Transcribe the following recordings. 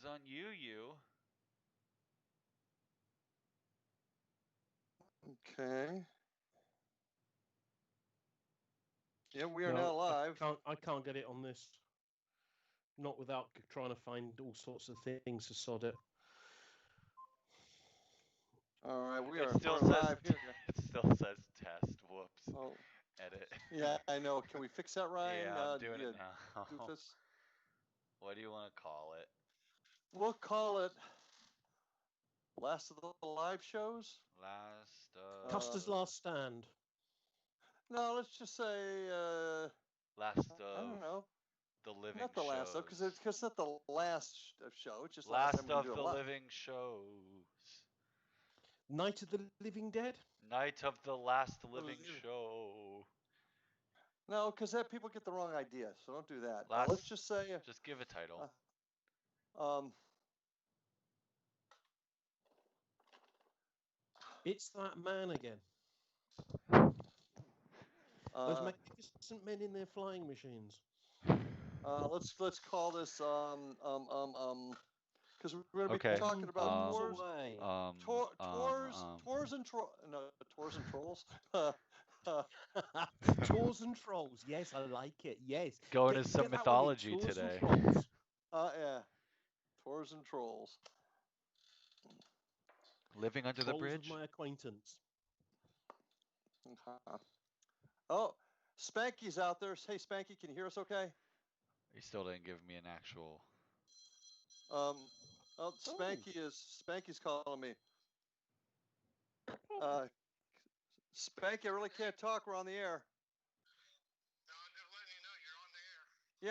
Game's on you. Okay. Yeah, we are now live. I can't get it on this. Not without trying to find all sorts of things to sod it. All right, we're It live here. It still says test. Whoops. Oh, Edit. yeah, I know. Can we fix that, Ryan? Yeah, I'm doing it now. Doofus? What do you want to call it? We'll call it Last of the Live Shows. Custer's Last Stand. No, let's just say Last of. I don't know. The living not the shows. last because it's not the last show. It's just last of the living shows. Night of the Living Dead. Night of the Last Living Show. No, because that people get the wrong idea, so don't do that. Let's just say. Just give a title. It's that man again. Those magnificent men in their flying machines. Let's call this because we're going to be talking about tours and trolls. Tours and trolls. Yes, I like it. Yes. Going to some mythology today. Yeah. Tours and trolls. Living under the bridge. Of my acquaintance. Oh, Spanky's out there. Hey, Spanky, can you hear us? Okay. He still didn't give me an actual. Spanky's calling me. Spanky, I really can't talk. We're on the air. No, I'm just letting you know you're on the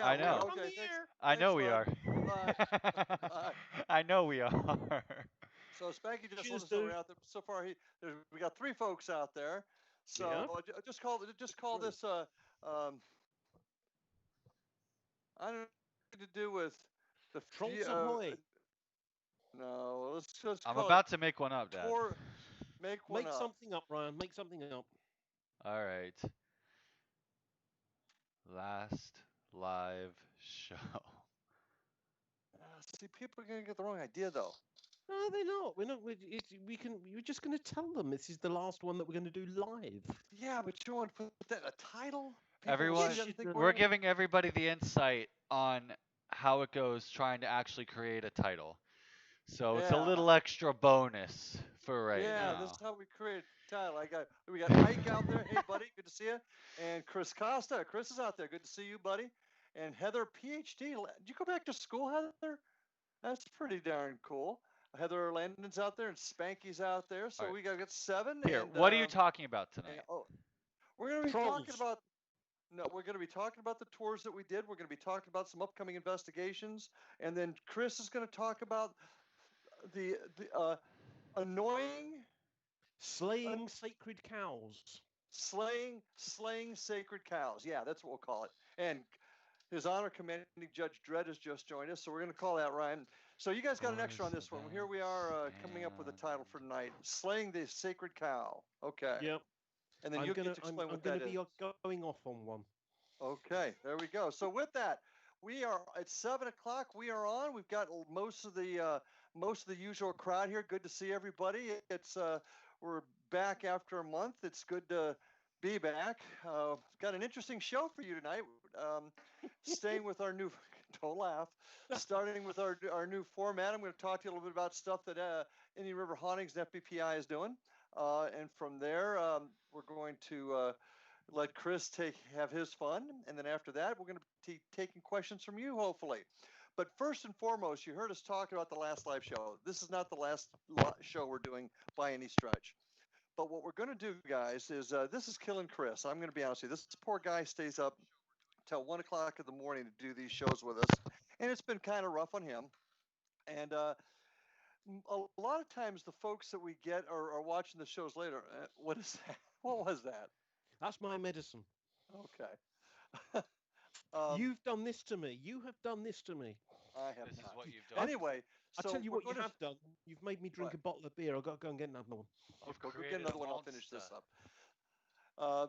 air. Yeah, I know. Okay, thanks. I know we are. I know we are. So Spanky just let us know we're out there. So far, we got 3 folks out there. So just call this. I don't know what to do with the Trolls Ahoy. No, let's just. I'm about to make one up, Dad. Make something up, Ryan. Make something up. All right. Last live show. See, people are gonna get the wrong idea, though. No, they're not. We're not. You're just going to tell them this is the last one that we're going to do live. Yeah, but you want to put that in a title? We're giving everybody the insight on how it goes trying to actually create a title. So it's a little extra bonus for now. Yeah, this is how we create a title. We got Ike out there. Hey, buddy, good to see you. And Chris Costa. Chris is out there. Good to see you, buddy. And Heather, PhD. Did you go back to school, Heather? That's pretty darn cool. Heather Landon's out there and Spanky's out there. So we got 7. Here, what are you talking about tonight? We're going to be talking about. No, we're going to be talking about the tours that we did. We're going to be talking about some upcoming investigations, and then Chris is going to talk about the annoying slaying sacred cows. Slaying sacred cows. Yeah, that's what we'll call it. And His Honor Commanding Judge Dredd has just joined us, so we're going to call that, Ryan. So you guys got an extra on this one. Here we are coming up with a title for tonight: Slaying the Sacred Cow. Okay. Yep. And then you'll get to explain what that is. I'm going to be going off on one. Okay, there we go. So with that, we are at 7 o'clock. We are on. We've got most of the usual crowd here. Good to see everybody. It's we're back after a month. It's good to be back. Got an interesting show for you tonight. Staying with our new, don't laugh. Starting with our new format, I'm going to talk to you a little bit about stuff that Indian River Hauntings and FBPI is doing. And from there, we're going to let Chris have his fun. And then after that, we're going to be taking questions from you, hopefully. But first and foremost, you heard us talk about the last live show. This is not the last show we're doing by any stretch. But what we're going to do, guys, is this is killing Chris. I'm going to be honest with you. This poor guy stays up till 1 o'clock in the morning to do these shows with us. And it's been kind of rough on him. And a lot of times the folks that we get are watching the shows later. What is that? What was that? That's my medicine. Okay. You've done this to me. You have done this to me. I have This not. is what you've done. Anyway, I'll tell you what you have done. You've made me drink a bottle of beer. I've got to go and get another one. Go get another one. I'll finish this up.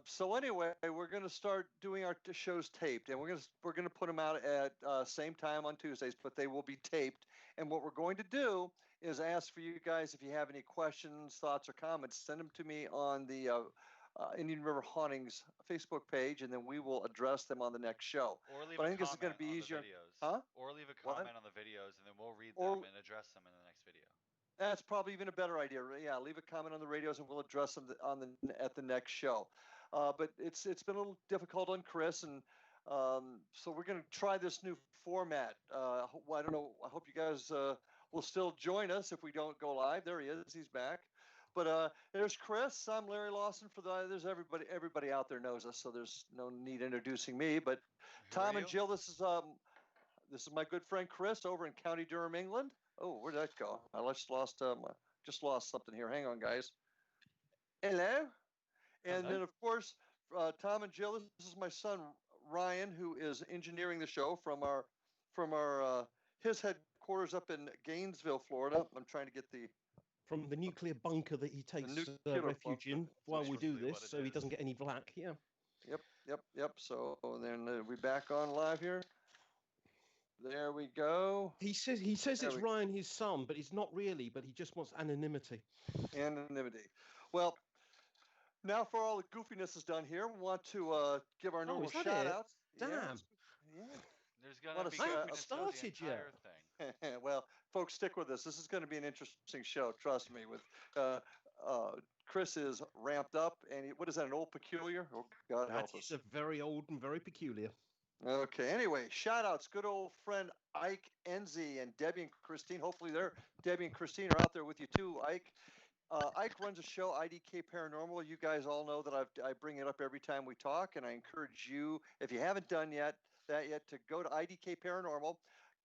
So anyway, we're going to start doing our shows taped, and we're going to put them out at same time on Tuesdays, but they will be taped. And what we're going to do is ask for you guys if you have any questions, thoughts, or comments, send them to me on the Indian River Hauntings Facebook page, and then we will address them on the next show. Or leave But I a think this is going to comment be on easier. the videos. Huh? Or leave a What? comment on the videos, and then we'll read Or- them and address them in the next video. That's probably even a better idea. Yeah, leave a comment on the radios, and we'll address them at the next show. But it's been a little difficult on Chris, and so we're going to try this new format. I don't know. I hope you guys will still join us if we don't go live. There he is. He's back. But there's Chris. I'm Larry Lawson. There's everybody out there knows us, so there's no need introducing me. But Who Tom are and you? Jill, this is my good friend Chris over in County Durham, England. Oh, where'd that go? I just lost something here. Hang on, guys. Hello. And Hello. then, of course, Tom and Jill. This is my son Ryan, who is engineering the show from his headquarters up in Gainesville, Florida. I'm trying to get the From the nuclear bunker that he takes nuclear refuge in bunker. while we do Essentially this, what it so he is. doesn't get any black. Yeah. Yep. So then we back on live here. There we go. He says There it's we- Ryan, his son, but it's not really. But he just wants anonymity. Anonymity. Well, now for all the goofiness is done here, we want to give our normal is that shout it? outs. Damn. Yeah. There's gonna What a be start- goofiness through started the yet. entire thing. Well, folks, stick with us. This is going to be an interesting show. Trust me. With Chris is ramped up, and what is that? An old peculiar? Oh, God That help is us. a very old and very peculiar. Okay. Anyway, shout outs. Good old friend Ike Enzi and Debbie and Christine. Hopefully, Debbie and Christine are out there with you too, Ike. Ike runs a show, IDK Paranormal. You guys all know that I bring it up every time we talk, and I encourage you, if you haven't done that yet, to go to IDK Paranormal,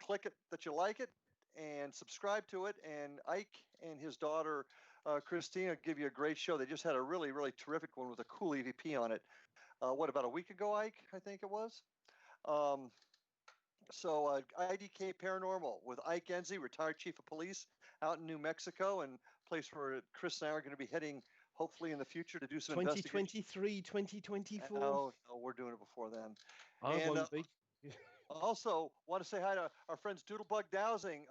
click it that you like it, and subscribe to it. And Ike and his daughter Christina give you a great show. They just had a really, really terrific one with a cool EVP on it. About a week ago, Ike? I think it was. So IDK Paranormal with Ike Enzi, retired chief of police out in New Mexico, and place where Chris and I are going to be heading hopefully in the future to do some investigation. 2023, 2024. No, we're doing it before then. I and, won't be. Also, want to say hi to our friends Doodlebug Dowsing,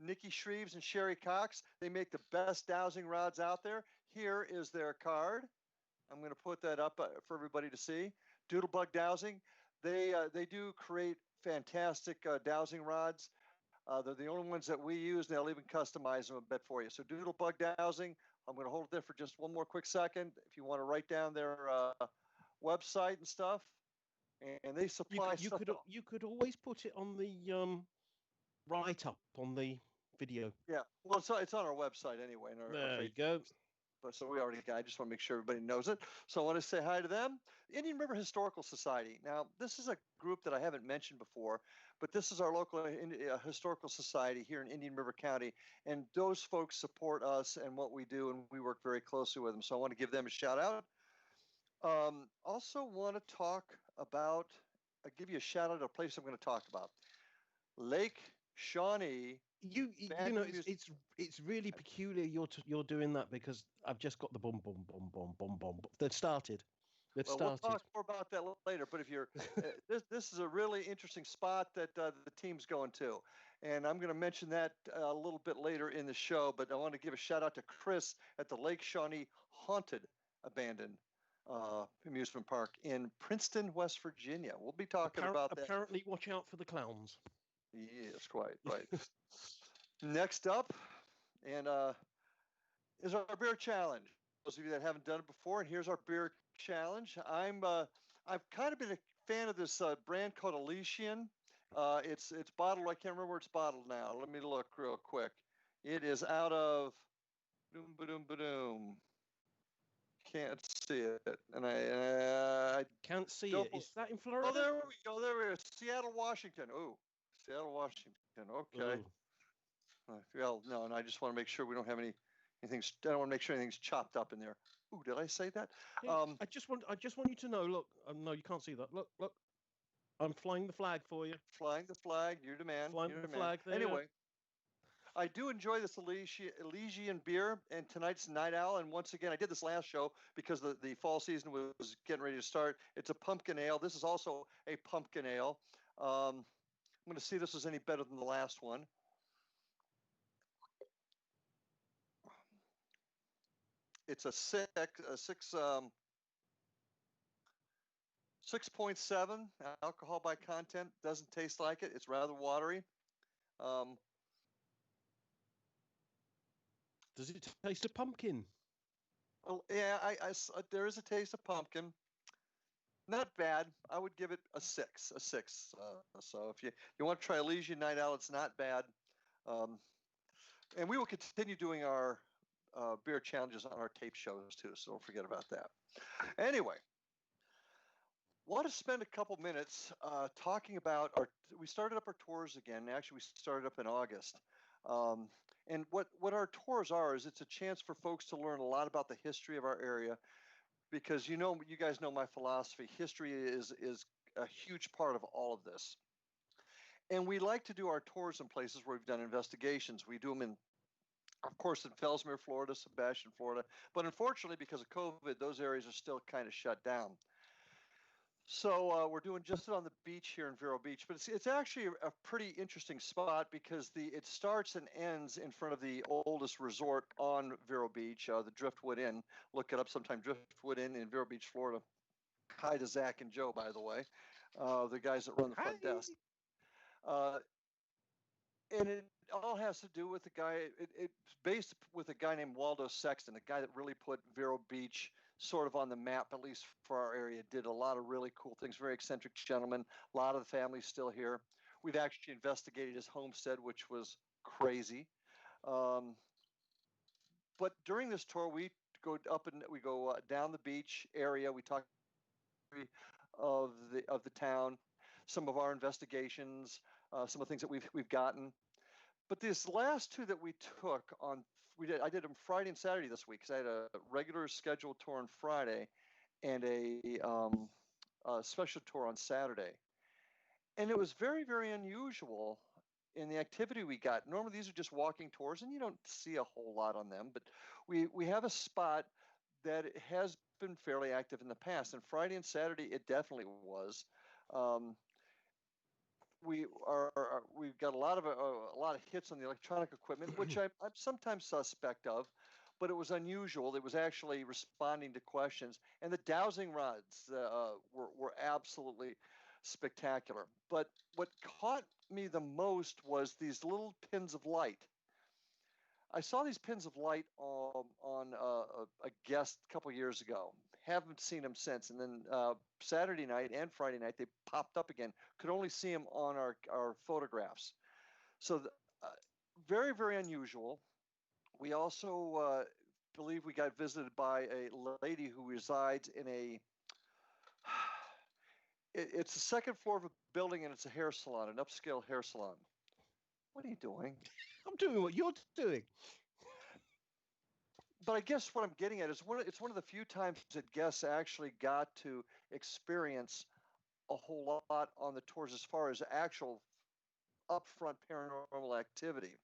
Nikki Shreves and Sherry Cox. They make the best dowsing rods out there. Here is their card. I'm going to put that up for everybody to see. Doodlebug Dowsing. They do create fantastic dowsing rods. They're the only ones that we use, and they'll even customize them a bit for you. So Doodlebug Dowsing, I'm going to hold it there for just one more quick second. If you want to write down their website and stuff, and they supply stuff. You could always put it on the write up on the video. Yeah, well, it's on our website anyway. There you go. But so we already got. I just want to make sure everybody knows it. So I want to say hi to them. Indian River Historical Society. Now, this is a group that I haven't mentioned before, but this is our local historical society here in Indian River County, and those folks support us and what we do, and we work very closely with them. So I want to give them a shout out. Also want to talk about. I'll give you a shout out to a place I'm going to talk about. Lake Shawnee. You know it's really peculiar you're doing that, because I've just got the boom that started. We'll talk more about that later. But if you're this is a really interesting spot that the team's going to, and I'm going to mention that a little bit later in the show. But I want to give a shout out to Chris at the Lake Shawnee Haunted Abandoned Amusement Park in Princeton, West Virginia. We'll be talking about that. Apparently, watch out for the clowns. Yes, quite right. Next up, and is our beer challenge. Those of you that haven't done it before, and here's our beer challenge. I've kind of been a fan of this brand called Elysian. It's bottled. I can't remember where it's bottled now. Let me look real quick. It is out of Can't see it, and I Can't see don't- it. Is that in Florida? Oh, there we go. There we go. Seattle, Washington. Oh, Seattle, Washington. Okay. Ooh. Well, no, and I just want to make sure we don't have anything. I don't want to make sure anything's chopped up in there. Ooh, did I say that? Yeah, I just want you to know. Look, no, you can't see that. Look. I'm flying the flag for you. Flying the flag. You're the man. Flying You're the the man. flag there. Anyway, I do enjoy this Elysian beer and tonight's Night Owl. And once again, I did this last show because the fall season was getting ready to start. It's a pumpkin ale. This is also a pumpkin ale. I'm going to see if this is any better than the last one. It's a 6.7 alcohol by content. Doesn't taste like it. It's rather watery. Does it taste of pumpkin? Well, yeah, there is a taste of pumpkin. Not bad. I would give it a 6. So if you want to try Elysian Night Owl, it's not bad. And we will continue doing our beer challenges on our tape shows too, so don't forget about that. Anyway, want to spend a couple minutes talking about we started up our tours again. Actually, we started up in August. And what our tours are is it's a chance for folks to learn a lot about the history of our area, because you guys know my philosophy. History is a huge part of all of this. And we like to do our tours in places where we've done investigations. We do them in, of course, in Fellsmere, Florida, Sebastian, Florida. But unfortunately, because of COVID, those areas are still kind of shut down. So we're doing just on the beach here in Vero Beach, but it's actually a pretty interesting spot because it starts and ends in front of the oldest resort on Vero Beach, the Driftwood Inn. Look it up sometime, Driftwood Inn in Vero Beach, Florida. Hi to Zach and Joe, by the way, the guys that run the front desk. And it all has to do with the guy. It's based with a guy named Waldo Sexton, a guy that really put Vero Beach sort of on the map, at least for our area. Did a lot of really cool things. Very eccentric gentleman. A lot of the family's still here. We've actually investigated his homestead, which was crazy. But during this tour, we go up and we go down the beach area. We talk of the town, some of our investigations, some of the things that we've gotten. But these last two that we took on, I did them Friday and Saturday this week because I had a regular scheduled tour on Friday and a special tour on Saturday. And it was very, very unusual in the activity we got. Normally these are just walking tours and you don't see a whole lot on them, but we have a spot that has been fairly active in the past. And Friday and Saturday, it definitely was. We've got a lot of hits on the electronic equipment, which I'm sometimes suspect of, but it was unusual. It was actually responding to questions, and the dowsing rods were absolutely spectacular. But what caught me the most was these little pins of light. I saw these pins of light on a guest a couple years ago. Haven't seen them since. And then Saturday night and Friday night, they popped up again. Could only see them on our photographs. So very, very unusual. We also believe we got visited by a lady who resides in it's the second floor of a building, and it's a hair salon, an upscale hair salon. What are you doing? I'm doing what you're doing. But I guess what I'm getting at is it's one of the few times that guests actually got to experience a whole lot on the tours as far as actual upfront paranormal activity.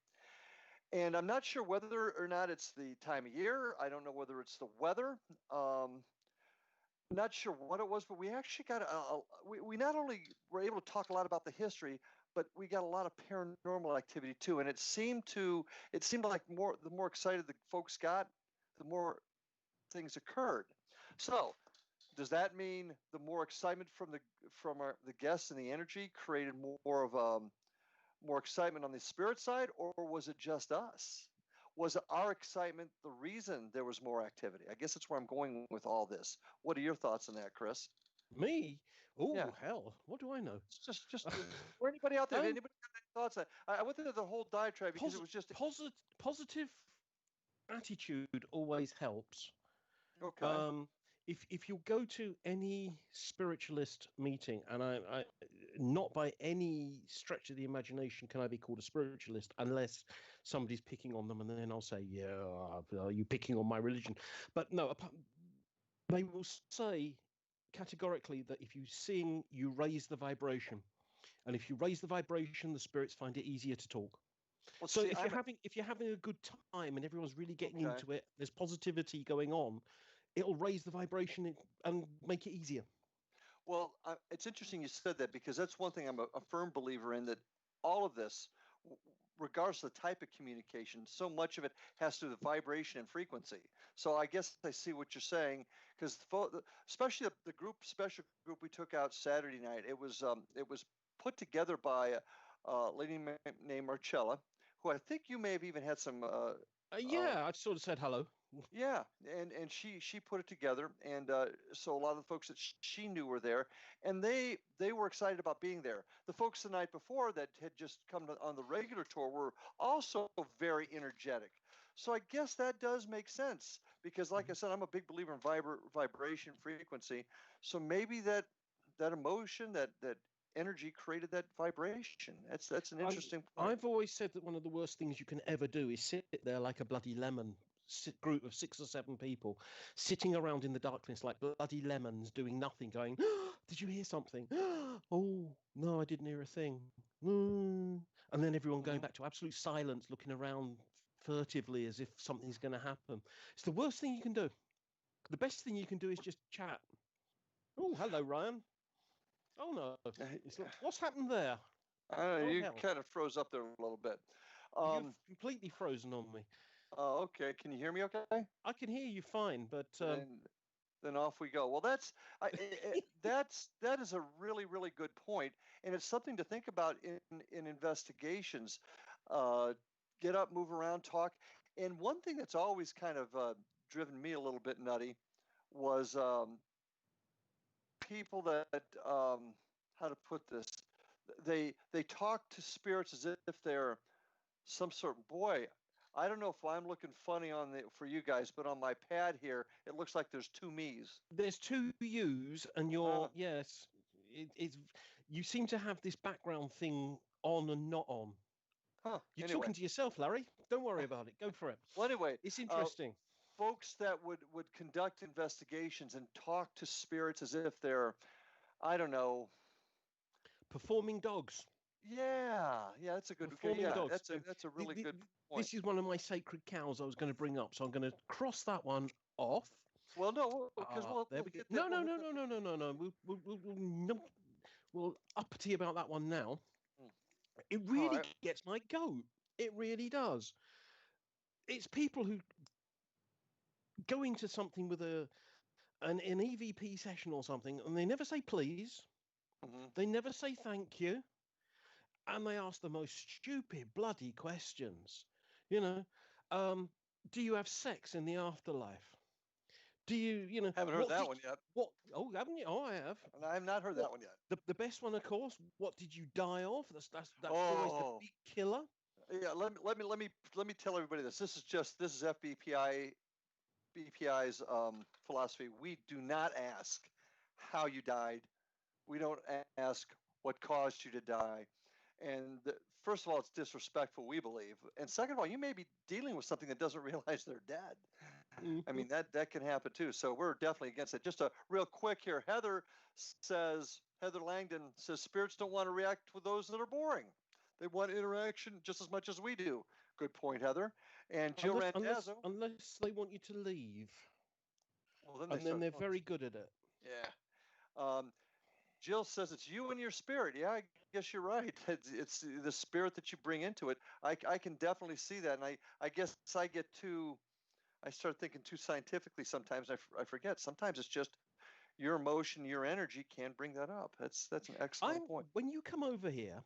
And I'm not sure whether or not it's the time of year. I don't know whether it's the weather. Not sure what it was, but we actually got we not only were able to talk a lot about the history, but we got a lot of paranormal activity too. And it seemed like the more excited the folks got, the more things occurred. So does that mean the more excitement from the guests and the energy created more excitement on the spirit side, or was it just us? Was our excitement the reason there was more activity? I guess that's where I'm going with all this. What are your thoughts on that, Chris? Me? Oh, yeah. Hell. What do I know? Just for anybody out there, anybody got any thoughts? I went through the whole diatribe because it was just positive attitude always helps. Okay. If you go to any spiritualist meeting, and I not by any stretch of the imagination can I be called a spiritualist unless somebody's picking on them, and then I'll say, yeah, are you picking on my religion? But no, they will say categorically that if you sing, you raise the vibration. And if you raise the vibration, the spirits find it easier to talk. Well, So see, if you're having a good time and everyone's really getting Okay. into it, there's positivity going on, it'll raise the vibration and make it easier. Well, it's interesting you said that because that's one thing I'm a firm believer in, that all of this, regardless of the type of communication, so much of it has to do with vibration and frequency. So I guess I see what you're saying, because especially the special group we took out Saturday night, it was put together by a lady named Marcella, who I think you may have even had some Yeah, I've sort of said hello. yeah, and she put it together, and so a lot of the folks that she knew were there, and they were excited about being there. The folks the night before that had just come on the regular tour were also very energetic. So I guess that does make sense because, like I said, I'm a big believer in vibration frequency. So maybe that emotion, that energy created that vibration. That's an interesting point. I've always said that one of the worst things you can ever do is sit there like a bloody lemon, group of 6 or 7 people sitting around in the darkness like bloody lemons doing nothing, going, did you hear something? Oh, no, I didn't hear a thing. And then everyone going back to absolute silence, looking around furtively as if something's going to happen. It's the worst thing you can do. The best thing you can do is just chat. Oh, hello, Ryan. Oh, no. What's happened there? You kind of froze up there a little bit. You've completely frozen on me. Oh, okay. Can you hear me okay? I can hear you fine, but then off we go. Well, that is a really, really good point, and it's something to think about in investigations. Get up, move around, talk. And one thing that's always kind of driven me a little bit nutty was people that how to put this, they talk to spirits as if they're some sort of, boy, I don't know if I'm looking funny for you guys, but on my pad here it looks like there's 2 me's. There's 2 U's, and you're yes, it's you seem to have this background thing on and not on. You're talking to yourself, Larry. Don't worry about it. Go for it. Well, anyway, it's interesting. Folks that would conduct investigations and talk to spirits as if they're, I don't know, performing dogs. Yeah, that's a good performing dogs. That's a really good point. This is one of my sacred cows I was going to bring up, so I'm going to cross that one off. Well, no, because there we go. No. We'll uppity about that one now. It really gets my goat. It really does. It's people who go into something with an EVP session or something, and they never say please. They never say thank you. And they ask the most stupid bloody questions. Do you have sex in the afterlife? Do you haven't heard that one yet. What? Oh, haven't you? Oh, I have. And I have not heard that one yet. The best one, of course. What did you die of? That's always the big killer. Yeah, let me tell everybody this. This is BPI's philosophy. We do not ask how you died. We don't ask what caused you to die. And first of all, it's disrespectful, we believe. And second of all, you may be dealing with something that doesn't realize they're dead. I mean, that can happen too. So we're definitely against it. Just a real quick here. Heather Langdon says spirits don't want to react with those that are boring. They want interaction just as much as we do. Good point, Heather. And Jill Randazzo. Unless they want you to leave. Well, then they're very good at it. Yeah. Jill says it's you and your spirit. Yeah, I guess you're right. It's the spirit that you bring into it. I can definitely see that. And I guess I start thinking too scientifically sometimes. I forget. Sometimes it's just your emotion, your energy can bring that up. That's an excellent point. When you come over here,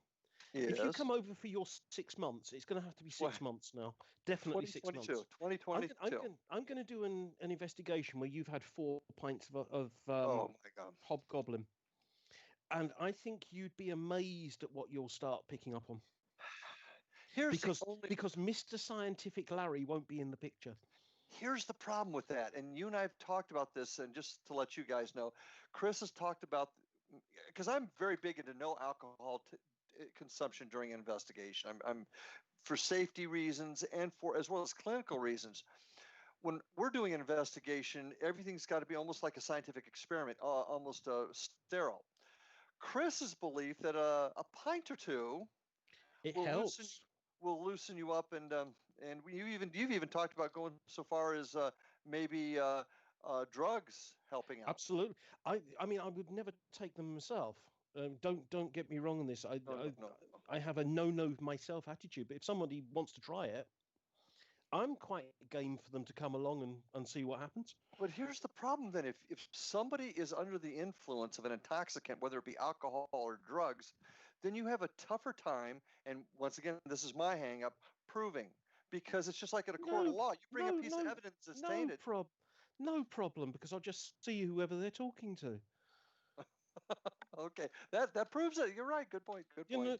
if you come over for your 6 months, it's going to have to be 6 months now. Definitely 6 months. 2022. I'm going to do an investigation where you've had 4 pints of oh my God, hobgoblin. And I think you'd be amazed at what you'll start picking up on. Because Mr. Scientific Larry won't be in the picture. Here's the problem with that, and you and I have talked about this, and just to let you guys know, Chris has talked about, because I'm very big into no alcohol consumption during an investigation. I'm for safety reasons and as well as clinical reasons. When we're doing an investigation, everything's got to be almost like a scientific experiment, almost sterile. Chris's belief that a pint or two helps. we'll loosen you up, and you've even talked about going so far as maybe drugs helping out. Absolutely. I mean, I would never take them myself. Don't get me wrong on this. No. I have a no myself attitude. But if somebody wants to try it, I'm quite game for them to come along and see what happens. But here's the problem then. If somebody is under the influence of an intoxicant, whether it be alcohol or drugs, then you have a tougher time. And once again, this is my hang up, proving. Because it's just like in a court of law. You bring a piece of evidence that's tainted. No problem, because I'll just see whoever they're talking to. Okay. That proves it. You're right. Good point. Good point.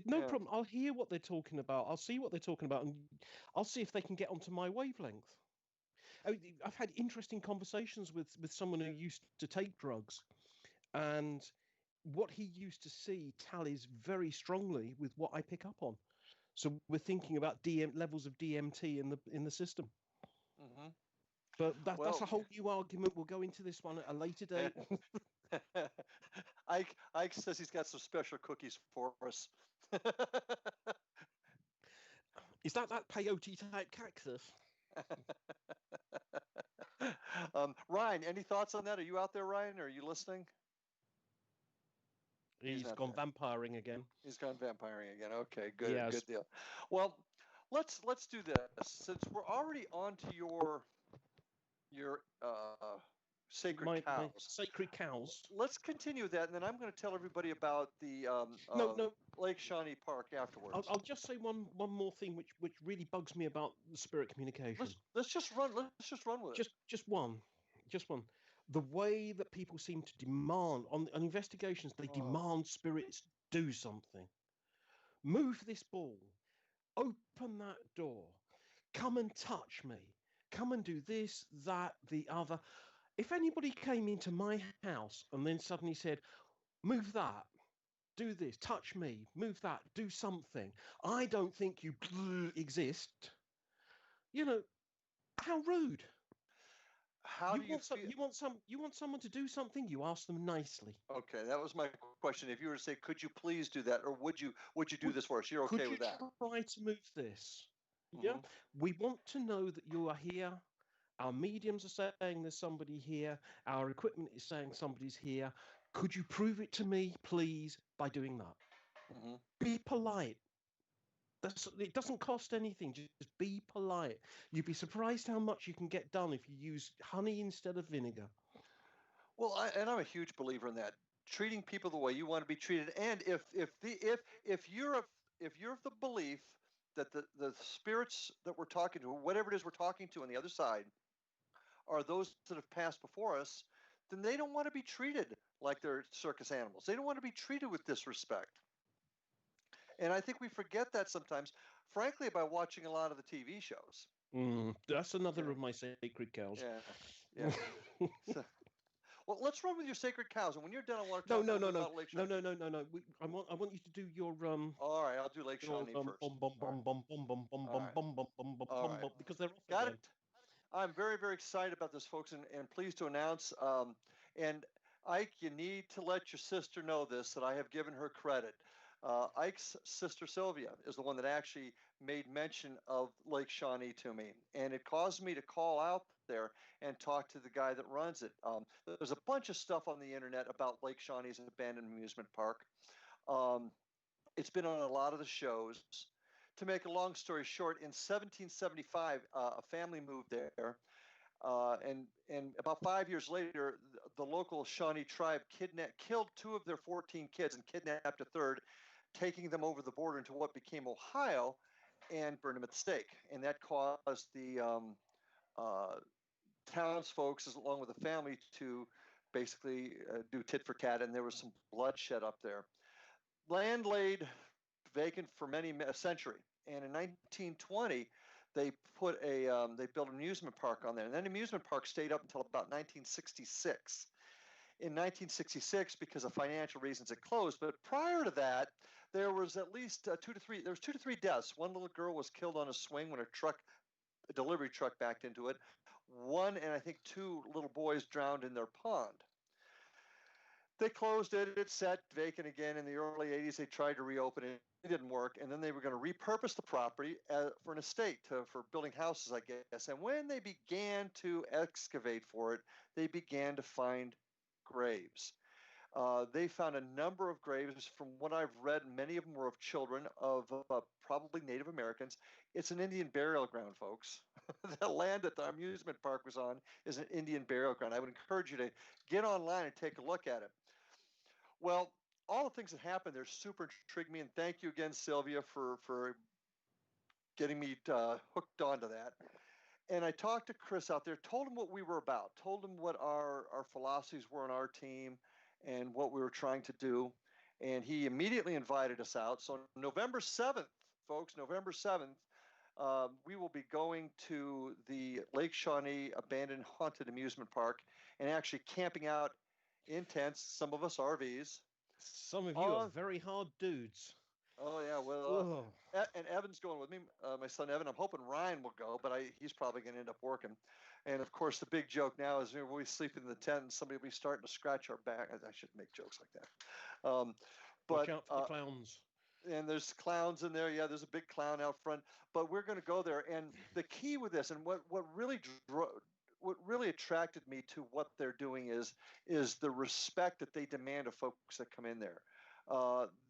No problem. I'll hear what they're talking about. I'll see what they're talking about, and I'll see if they can get onto my wavelength. I've had interesting conversations with someone who used to take drugs, and what he used to see tallies very strongly with what I pick up on. So we're thinking about levels of DMT in the system. Mm-hmm. But that's a whole new argument. We'll go into this one at a later date. Ike says he's got some special cookies for us. Is that peyote type cactus? Ryan, any thoughts on that? Are you out there, Ryan? Are you listening? He's gone vampiring again. He's gone vampiring again. Okay, good, yes. Good deal. Well, let's do this since we're already on to your sacred cows. My sacred cows. Let's continue with that, and then I'm going to tell everybody about the Lake Shawnee Park afterwards. I'll just say one more thing, which really bugs me about the spirit communication. Let's just run with it. Just one. The way that people seem to demand on investigations, they demand spirits do something. Move this ball. Open that door. Come and touch me. Come and do this, that, the other. If anybody came into my house and then suddenly said, move that, do this, touch me, move that, do something, I don't think you exist. You know, how rude. You want someone to do something, you ask them nicely. Okay, that was my question. If you were to say, could you please do that, or would you do this for us? You're okay with that? Could you try to move this? Mm-hmm. Yeah, we want to know that you are here. Our mediums are saying there's somebody here. Our equipment is saying somebody's here. Could you prove it to me, please, by doing that? Mm-hmm. Be polite. It doesn't cost anything. Just be polite. You'd be surprised how much you can get done if you use honey instead of vinegar. Well, I'm a huge believer in that. Treating people the way you want to be treated, and if you're of the belief that the spirits that we're talking to, whatever it is we're talking to on the other side, are those that have passed before us, then they don't want to be treated like they're circus animals. They don't want to be treated with disrespect. And I think we forget that sometimes, frankly, by watching a lot of the TV shows. That's another of my sacred cows. Yeah. Well, let's run with your sacred cows, and when you're done, I want to talk about Lake Shawnee. No. I want you to do your All right, I'll do Lake Shawnee first. Because they're off Got again. it. I'm very, very excited about this, folks, and pleased to announce. And Ike, you need to let your sister know this, that I have given her credit. Ike's sister Sylvia is the one that actually made mention of Lake Shawnee to me, and it caused me to call out there and talk to the guy that runs it. There's a bunch of stuff on the internet about Lake Shawnee's abandoned amusement park. It's been on a lot of the shows. To make a long story short, in 1775, a family moved there, and about 5 years later, the local Shawnee tribe killed 2 of their 14 kids and kidnapped a third, taking them over the border into what became Ohio, and burned them at the stake. And that caused the townsfolk, along with the family, to basically do tit for tat, and there was some bloodshed up there. Land laid vacant for a century, and in 1920, they built an amusement park on there, and that amusement park stayed up until about 1966. In 1966, because of financial reasons, it closed. But prior to that, there was at least 2 to 3 deaths. One little girl was killed on a swing when a delivery truck backed into it. 1 and I think 2 little boys drowned in their pond. They closed it. It sat vacant again in the early 80s. They tried to reopen it. It didn't work. And then they were going to repurpose the property for an estate for building houses, I guess. And when they began to excavate for it, they began to find graves. They found a number of graves. From what I've read, many of them were of children of probably Native Americans. It's an Indian burial ground, folks. The land that the amusement park was on is an Indian burial ground. I would encourage you to get online and take a look at it. Well, all the things that happened there super intrigued me, and thank you again, Sylvia, for getting me hooked onto that. And I talked to Chris out there, told him what we were about, told him what our philosophies were on our team and what we were trying to do. And he immediately invited us out. So November 7th, folks, November 7th, we will be going to the Lake Shawnee Abandoned Haunted Amusement Park and actually camping out in tents, some of us RVs. Some of you are very hard dudes. Oh, yeah. Well, and Evan's going with me, my son Evan. I'm hoping Ryan will go, but he's probably going to end up working. And, of course, the big joke now is we sleep in the tent and somebody will be starting to scratch our back. I should make jokes like that. Watch out for the clowns. And there's clowns in there. Yeah, there's a big clown out front. But we're going to go there. And the key with this, and what really attracted me to what they're doing is the respect that they demand of folks that come in there.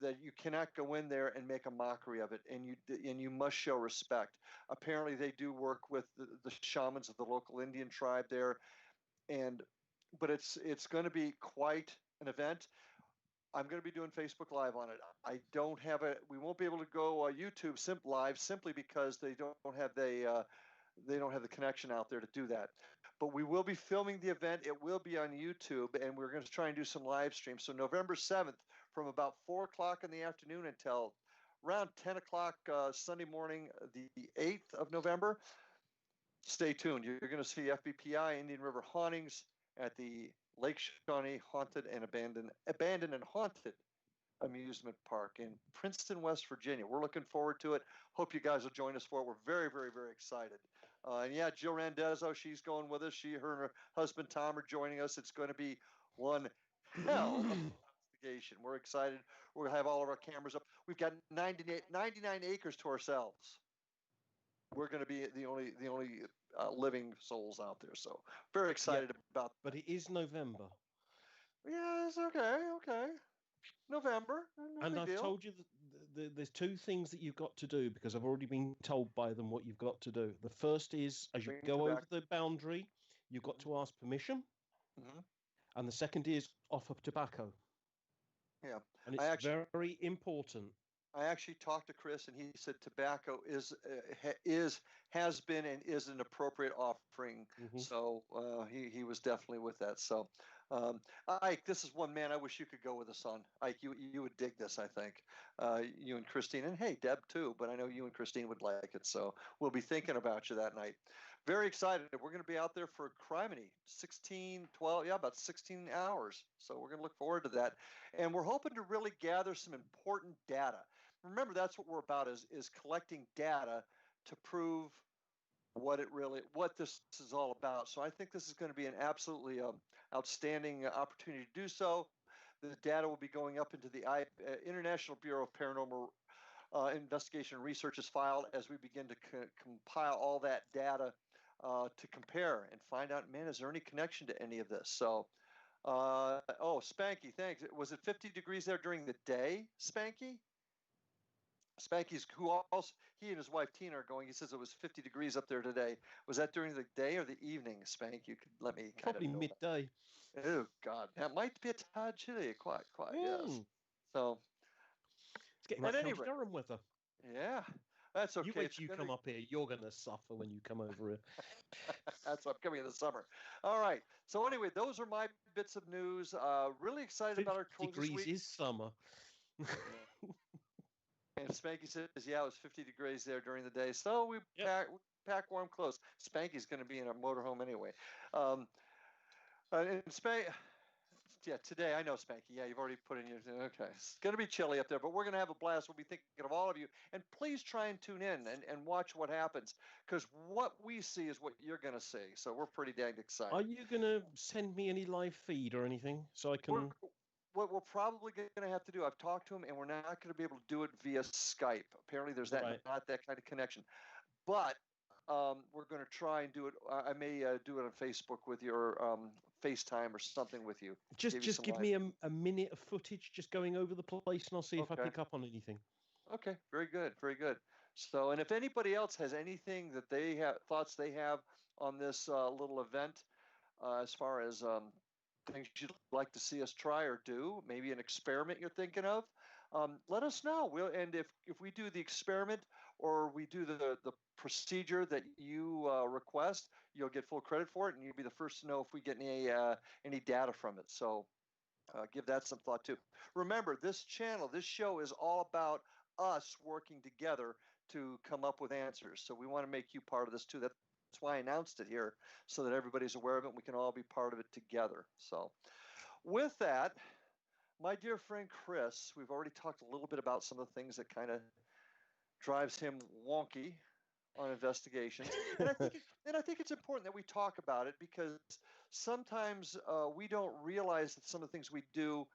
That you cannot go in there and make a mockery of it, and you must show respect. Apparently, they do work with the shamans of the local Indian tribe there, but it's going to be quite an event. I'm going to be doing Facebook Live on it. I don't have we won't be able to go YouTube live simply because they don't have the connection out there to do that. But we will be filming the event. It will be on YouTube, and we're going to try and do some live streams. So November 7th, from about 4 o'clock in the afternoon until around 10 o'clock Sunday morning, the 8th of November. Stay tuned. You're going to see FBPI Indian River Hauntings at the Lake Shawnee Haunted and Abandoned and Haunted Amusement Park in Princeton, West Virginia. We're looking forward to it. Hope you guys will join us for it. We're very, very, very excited. And yeah, Jill Randezzo, she's going with us. Her and her husband Tom are joining us. It's going to be one hell of an investigation. We're excited. We're going to have all of our cameras up. We've got 99 acres to ourselves. We're going to be the only living souls out there. So very excited about. But it is November. Yeah, it's okay. November. And I've told you that there's two things that you've got to do, because I've already been told by them what you've got to do. The first is, as you go over the boundary, you've got to ask permission. Mm-hmm. And the second is offer tobacco. Yeah. And it's very important. I actually talked to Chris, and he said tobacco has been and is an appropriate offering. Mm-hmm. So he was definitely with that. So Ike, this is one man I wish you could go with us on. Ike, you would dig this, I think. You and Christine, and hey, Deb too. But I know you and Christine would like it. So we'll be thinking about you that night. Very excited. We're going to be out there for Criminy, about 16 hours. So we're going to look forward to that. And we're hoping to really gather some important data. Remember, that's what we're about, is collecting data to prove what this is all about. So I think this is going to be an absolutely outstanding opportunity to do so. The data will be going up into the International Bureau of Paranormal Investigation and Research's file as we begin to compile all that data to compare and find out, man, is there any connection to any of this? So, Spanky, thanks. Was it 50 degrees there during the day, Spanky? Spanky's he and his wife Tina are going. He says it was 50 degrees up there today. Was that during the day or the evening, Spank? You could let me probably midday. Oh God, that might be a tad chilly. Quite. Yes. So it's getting at any rate, Durham weather. Yeah, that's okay. You wait till you come up here. You're going to suffer when you come over here. That's why I'm coming in the summer. All right. So anyway, those are my bits of news. Really excited about our tour this week. 50 degrees is summer. And Spanky says, yeah, it was 50 degrees there during the day. So we pack warm clothes. Spanky's going to be in a motorhome anyway. And today, I know Spanky. Yeah, you've already put in your, okay. It's going to be chilly up there, but we're going to have a blast. We'll be thinking of all of you. And please try and tune in and watch what happens, because what we see is what you're going to see. So we're pretty dang excited. Are you going to send me any live feed or anything so I can... what we're probably going to have to do, I've talked to him, and we're not going to be able to do it via Skype. Apparently, there's not that kind of connection. But we're going to try and do it. I may do it on Facebook with your FaceTime or something with you. Just give me a minute of footage just going over the place, and I'll see if I pick up on anything. Okay, very good, very good. So, and if anybody else has anything that they have, thoughts they have on this little event, as far as things you'd like to see us try or do, maybe an experiment you're thinking of, let us know. And if we do the experiment or we do the procedure that you request, you'll get full credit for it, and you'll be the first to know if we get any data from it. So give that some thought too. Remember, this show is all about us working together to come up with answers. So we want to make you part of this too. That's why I announced it here, so that everybody's aware of it and we can all be part of it together. So with that, my dear friend Chris, we've already talked a little bit about some of the things that kind of drives him wonky on investigations. And I think it's important that we talk about it, because sometimes we don't realize that some of the things we do,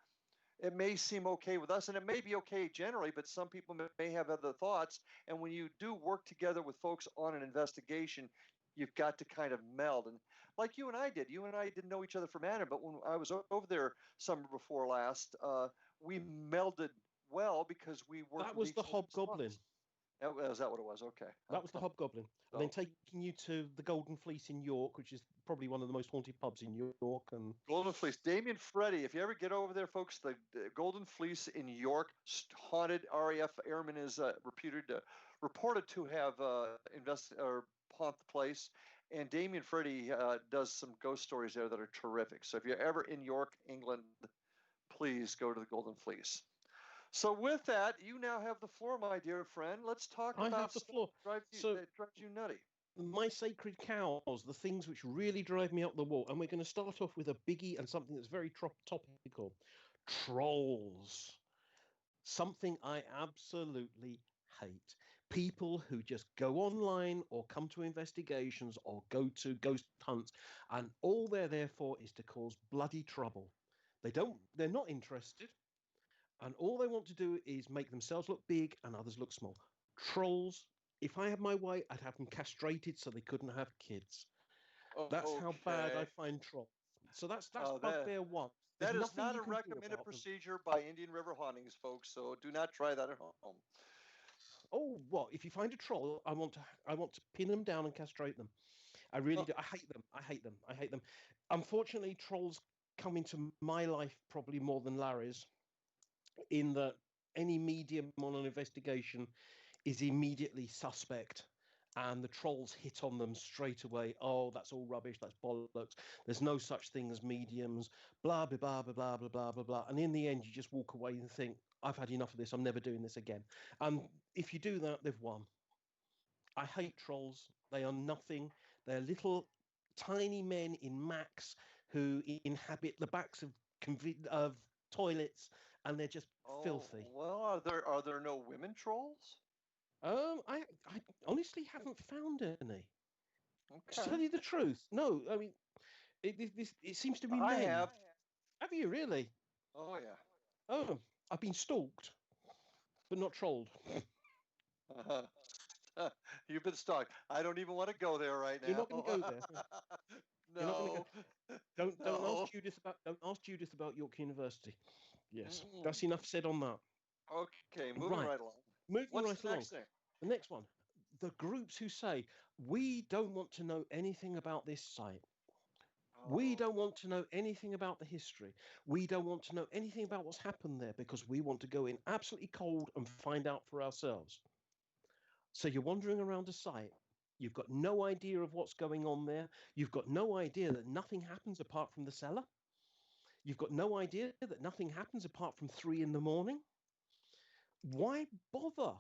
it may seem okay with us, and it may be okay generally, but some people may have other thoughts. And when you do work together with folks on an investigation, you've got to kind of meld. And like you and I didn't know each other from Adam, but when I was over there summer before last, we melded well because we worked. That was the Hobgoblin. Is that what it was? Okay. That was the Hobgoblin. And then taking you to the Golden Fleece in York, which is probably one of the most haunted pubs in York. And Golden Fleece, Damien Freddy. If you ever get over there, folks, the Golden Fleece in York, haunted. RAF airman is reported to have haunt the place. And Damien Freddy does some ghost stories there that are terrific. So if you're ever in York, England, please go to the Golden Fleece. So with that, you now have the floor, my dear friend. Let's talk about the floor. That drives you nutty. My sacred cows, the things which really drive me up the wall. And we're going to start off with a biggie and something that's very topical. Trolls. Something I absolutely hate. People who just go online or come to investigations or go to ghost hunts, and all they're there for is to cause bloody trouble. They're not interested. And all they want to do is make themselves look big and others look small. Trolls, if I had my way, I'd have them castrated so they couldn't have kids. That's how bad I find trolls. So that's bugbear one. That is not a recommended procedure by Indian River Hauntings, folks. So do not try that at home. Oh, what? If you find a troll, I want to pin them down and castrate them. I really do. I hate them. Unfortunately, trolls come into my life probably more than Larry's, in that any medium on an investigation is immediately suspect, and the trolls hit on them straight away. Oh, that's all rubbish. That's bollocks. There's no such thing as mediums. Blah, blah, blah, blah, blah, blah, blah, blah, blah. And in the end, you just walk away and think, I've had enough of this. I'm never doing this again. And if you do that, they've won. I hate trolls. They are nothing. They're little tiny men in Macs who inhabit the backs of toilets, and they're just filthy. Well, are there no women trolls? I honestly haven't found any. Okay. To tell you the truth, no. I mean, it seems to be men. I have. Have you really? Oh yeah. Oh, I've been stalked, but not trolled. You've been stalked. I don't even want to go there right now. You're not going to go there. No. You're not going to go. Don't ask Judith about York University. Yes, that's enough said on that. Okay, moving right along. What's the next thing? The next one. The groups who say, we don't want to know anything about this site. We don't want to know anything about the history. We don't want to know anything about what's happened there, because we want to go in absolutely cold and find out for ourselves. So you're wandering around a site. You've got no idea of what's going on there. You've got no idea that nothing happens apart from the cellar. You've got no idea that nothing happens apart from 3 a.m. Why bother?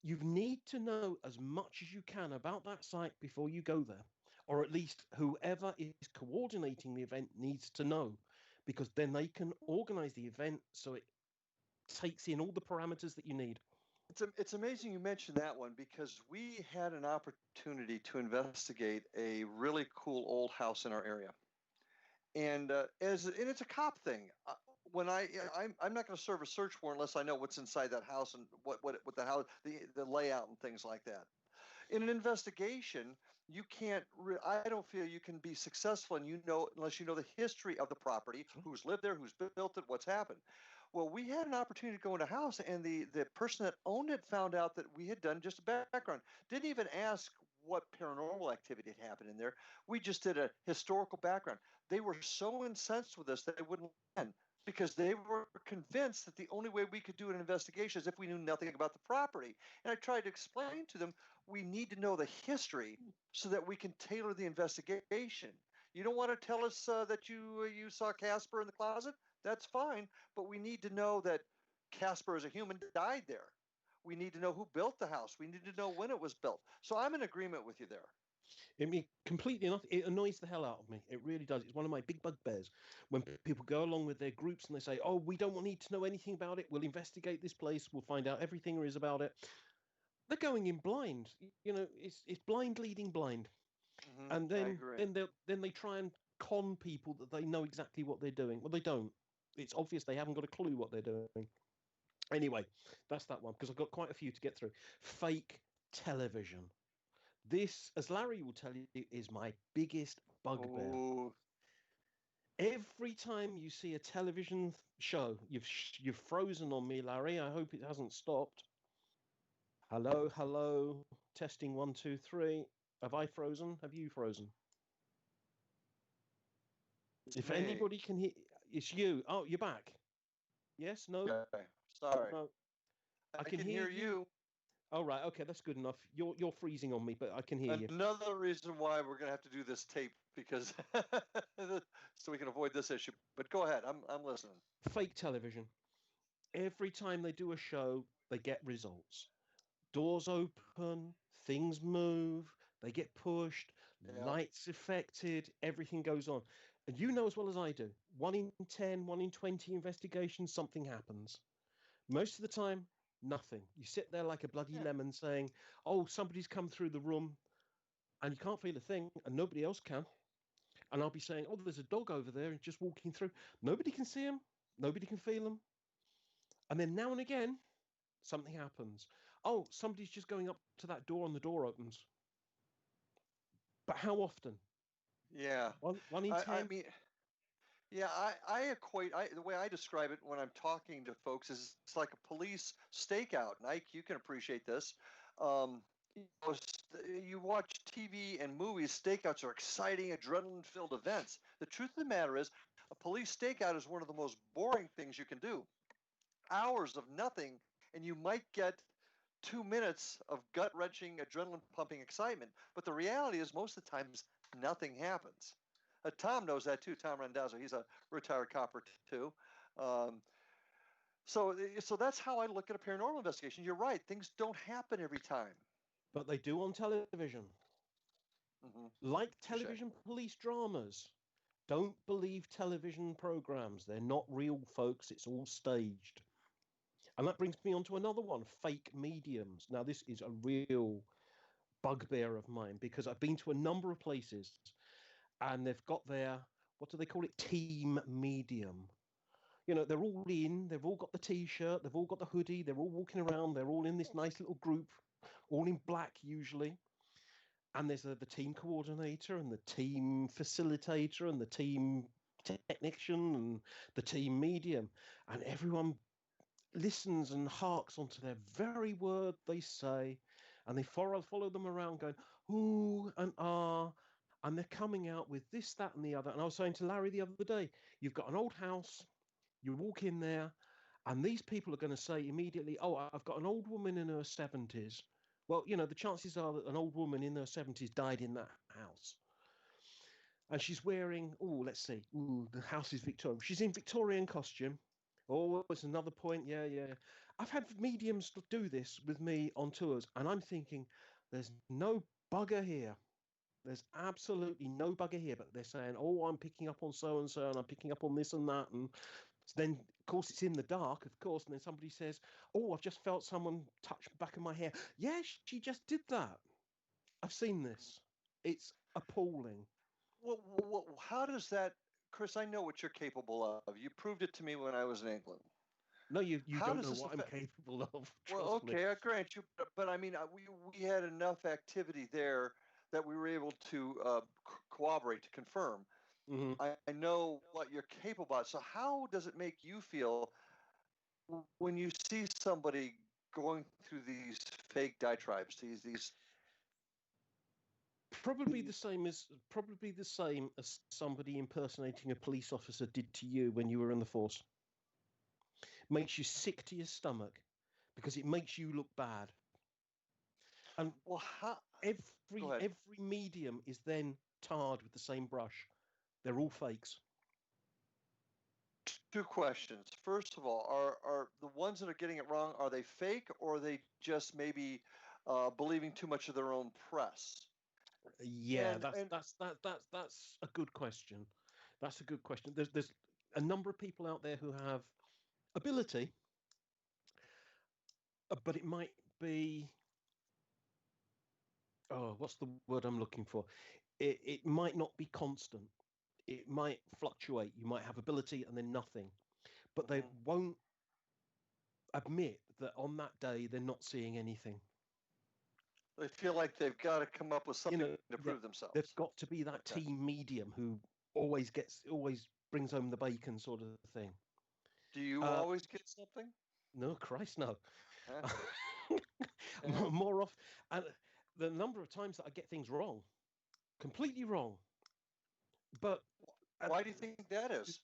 You need to know as much as you can about that site before you go there. Or at least whoever is coordinating the event needs to know, because then they can organize the event so it takes in all the parameters that you need. It's amazing you mentioned that one, because we had an opportunity to investigate a really cool old house in our area. And it's a cop thing. when I'm not going to serve a search warrant unless I know what's inside that house and what the house, the layout and things like that. In an investigation, you can't. I don't feel you can be successful, and unless you know the history of the property, who's lived there, who's built it, what's happened. Well, we had an opportunity to go in a house, and the person that owned it found out that we had done just a background. Didn't even ask what paranormal activity had happened in there. We just did a historical background. They were so incensed with us that they wouldn't lend because they were convinced that the only way we could do an investigation is if we knew nothing about the property. And I tried to explain to them, we need to know the history so that we can tailor the investigation. You don't want to tell us that you saw Casper in the closet? That's fine, but we need to know that Casper as a human died there. We need to know who built the house. We need to know when it was built. So I'm in agreement with you there. I mean, completely enough, it annoys the hell out of me. It really does. It's one of my big bugbears when people go along with their groups and they say, oh, we don't need to know anything about it. We'll investigate this place. We'll find out everything there is about it. They're going in blind. It's blind leading blind. And then they try and con people that they know exactly what they're doing. Well, they don't. It's obvious they haven't got a clue what they're doing. Anyway, that's that one, because I've got quite a few to get through. Fake television. This, as Larry will tell you, is my biggest bugbear. Ooh. Every time you see a television show, you've frozen on me, Larry. I hope it hasn't stopped. Hello. Testing 1, 2, 3. Have I frozen? Have you frozen? If anybody can hear, it's you. Oh, you're back. Yes? No? Okay. Sorry. No. I can hear you. Oh, right. Okay, that's good enough. You're freezing on me, but I can hear you. Another reason why we're going to have to do this tape, because so we can avoid this issue. But go ahead. I'm listening. Fake television. Every time they do a show, they get results. Doors open, things move, they get pushed, lights affected, everything goes on. And you know as well as I do, 1 in 10, 1 in 20 investigations, something happens. Most of the time, nothing. You sit there like a bloody lemon saying, oh, somebody's come through the room, and you can't feel a thing, and nobody else can. And I'll be saying, oh, there's a dog over there and just walking through. Nobody can see him. Nobody can feel him. And then now and again, something happens. Oh, somebody's just going up to that door and the door opens. But how often? Yeah. 1 in 10? I mean, yeah, I equate, the way I describe it when I'm talking to folks is it's like a police stakeout. And Ike, you can appreciate this. You watch TV and movies, stakeouts are exciting, adrenaline-filled events. The truth of the matter is, a police stakeout is one of the most boring things you can do. Hours of nothing, and you might get 2 minutes of gut-wrenching, adrenaline-pumping excitement. But the reality is, most of the times, nothing happens. Tom knows that too. Tom Randazzo, he's a retired copper too. So that's how I look at a paranormal investigation. You're right; things don't happen every time. But they do on television. Like television police dramas. Don't believe television programs. They're not real, folks. It's all staged. And that brings me on to another one, fake mediums. Now, this is a real bugbear of mine because I've been to a number of places and they've got their, what do they call it, team medium. You know, they're all in, they've all got the T-shirt, they've all got the hoodie, they're all walking around, they're all in this nice little group, all in black usually. And there's the team coordinator and the team facilitator and the team technician and the team medium. And everyone listens and harks onto their very word they say. And they follow them around going, ooh and ah. And they're coming out with this, that, and the other. And I was saying to Larry the other day, you've got an old house, you walk in there, and these people are going to say immediately, oh, I've got an old woman in her 70s. Well, you know, the chances are that an old woman in her 70s died in that house. And she's wearing, let's see, the house is Victorian. She's in Victorian costume. Oh, it's another point. Yeah. I've had mediums do this with me on tours, and I'm thinking, there's no bugger here. There's absolutely no bugger here, but they're saying, oh, I'm picking up on so-and-so, and I'm picking up on this and that. And then, of course, it's in the dark, of course, and then somebody says, oh, I've just felt someone touch the back of my hair. Yeah, she just did that. I've seen this. It's appalling. Well, how does that Chris, I know what you're capable of. You proved it to me when I was in England. No, you How don't does know this what I'm capable of. Well, Trust me. okay, I grant you, but I mean, we had enough activity there that we were able to corroborate, to confirm. Hmm. I know what you're capable of. So how does it make you feel when you see somebody going through these fake diatribes, these Probably the same as somebody impersonating a police officer did to you when you were in the force. Makes you sick to your stomach because it makes you look bad. And well, every medium is then tarred with the same brush. They're all fakes. Two questions. First of all, are the ones that are getting it wrong, are they fake, or are they just maybe believing too much of their own press? Yeah, that's a good question. That's a good question. There's a number of people out there who have ability, but it might be, what's the word I'm looking for? It might not be constant. It might fluctuate. You might have ability and then nothing, but they won't admit that on that day they're not seeing anything. They feel like they've got to come up with something to prove themselves. They've got to be that team medium who always brings home the bacon, sort of thing. Do you always get something? No, Christ, no. More often, and the number of times that I get things wrong, completely wrong. But why do you think that is?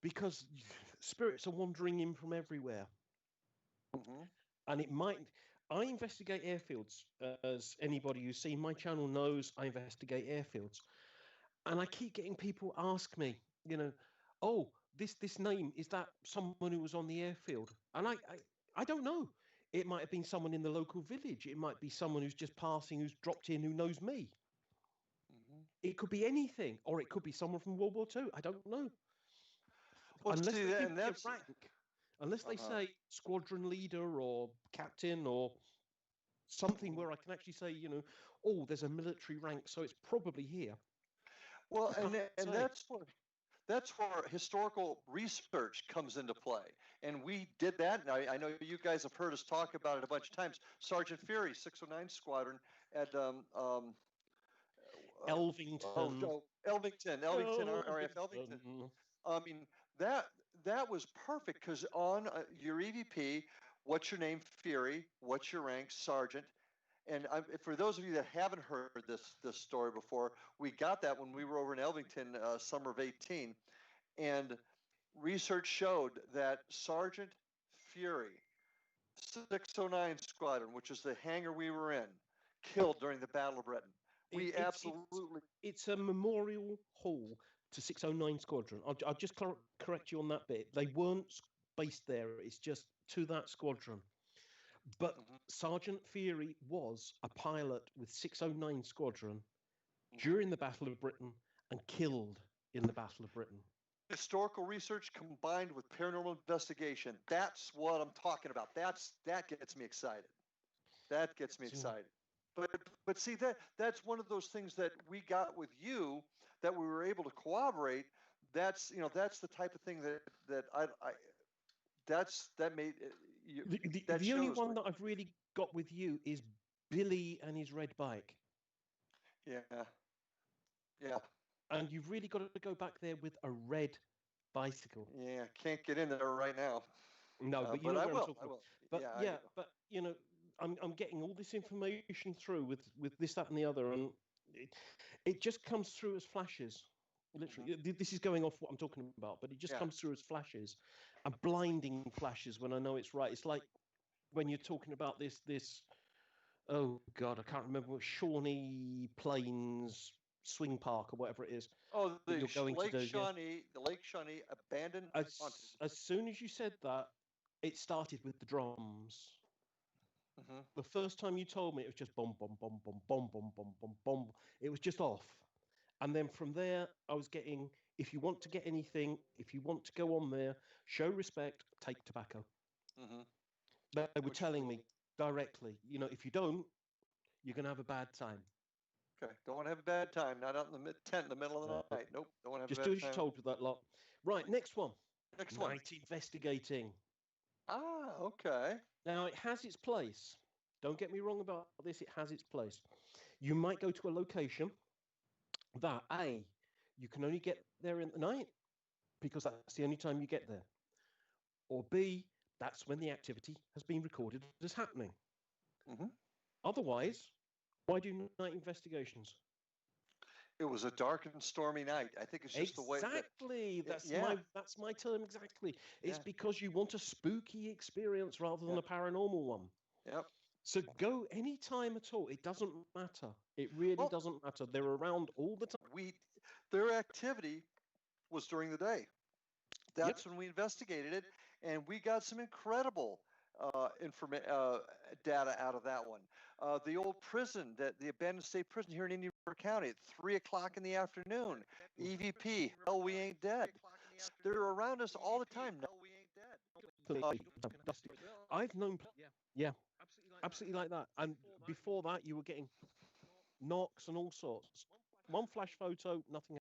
Because spirits are wandering in from everywhere, and it might. I investigate airfields, as anybody who's seen my channel knows. I investigate airfields, and I keep getting people ask me, oh, this name, is that someone who was on the airfield? And I don't know. It might have been someone in the local village. It might be someone who's just passing, who's dropped in, who knows me. It could be anything, or it could be someone from World War II. I don't know. Well, unless see, they give and me a that's rank, unless they say squadron leader or captain or something where I can actually say, oh, there's a military rank, so it's probably here. Well, and that's where historical research comes into play. And we did that, and I know you guys have heard us talk about it a bunch of times. Sergeant Fury, 609 Squadron at Elvington. Elvington, RAF Elvington. I mean, that was perfect because on your EVP, what's your name? Fury. What's your rank? Sergeant. And for those of you that haven't heard this story before, we got that when we were over in Elvington, summer of 18, and research showed that Sergeant Fury, 609 Squadron, which is the hangar we were in, killed during the Battle of Britain. It's a memorial hall to 609 Squadron. I'll just correct you on that bit. They weren't based there. It's just to that squadron. But Sergeant Fury was a pilot with 609 Squadron during the Battle of Britain and killed in the Battle of Britain. Historical research combined with paranormal investigation. That's what I'm talking about. That gets me excited. That gets me excited. But see, that's one of those things that we got with you that we were able to corroborate. That's the type of thing that made it. The only one that I've really got with you is Billy and his red bike. Yeah. And you've really got to go back there with a red bicycle. Yeah, can't get in there right now. No, but you know where I'm talking about. But but I'm getting all this information through with this, that, and the other, and it just comes through as flashes. Literally, this is going off what I'm talking about, but it just comes through as flashes, and blinding flashes when I know it's right. It's like when you're talking about this. Oh God, I can't remember what Shawnee Plains Swing Park or whatever it is. Oh, the Lake Shawnee abandoned. As soon as you said that, it started with the drums. The first time you told me, it was just boom, boom, boom, boom, boom, boom, boom, boom, boom. It was just off. And then from there, I was getting, if you want to get anything, if you want to go on there, show respect, take tobacco. They were telling me directly, if you don't, you're going to have a bad time. Okay. Don't want to have a bad time. Not out in the tent in the middle of the night. Nope. Don't want to have Just a do bad as you're time. told with that lot. Right, next one. Next one. Night investigating. Ah, okay. Now, it has its place. Don't get me wrong about this. It has its place. You might go to a location that, A, you can only get there in the night because that's the only time you get there. Or B, that's when the activity has been recorded as happening. Mhm. Otherwise, why do night investigations? It was a dark and stormy night. I think it's just the way that. Exactly. Yeah. That's my term exactly. It's Yeah. because you want a spooky experience rather than Yeah. a paranormal one. Yep. So go any time at all. It doesn't matter. It really Well- doesn't matter. They're around all the time. Their activity was during the day. That's when we investigated it, and we got some incredible data out of that one. The old prison, the abandoned state prison here in Indian River County, at 3:00 in the afternoon. EVP, hell, we ain't dead. They're around us all the time. I've known, yeah, absolutely like that. And before that, you were getting knocks and all sorts. One flash photo, nothing.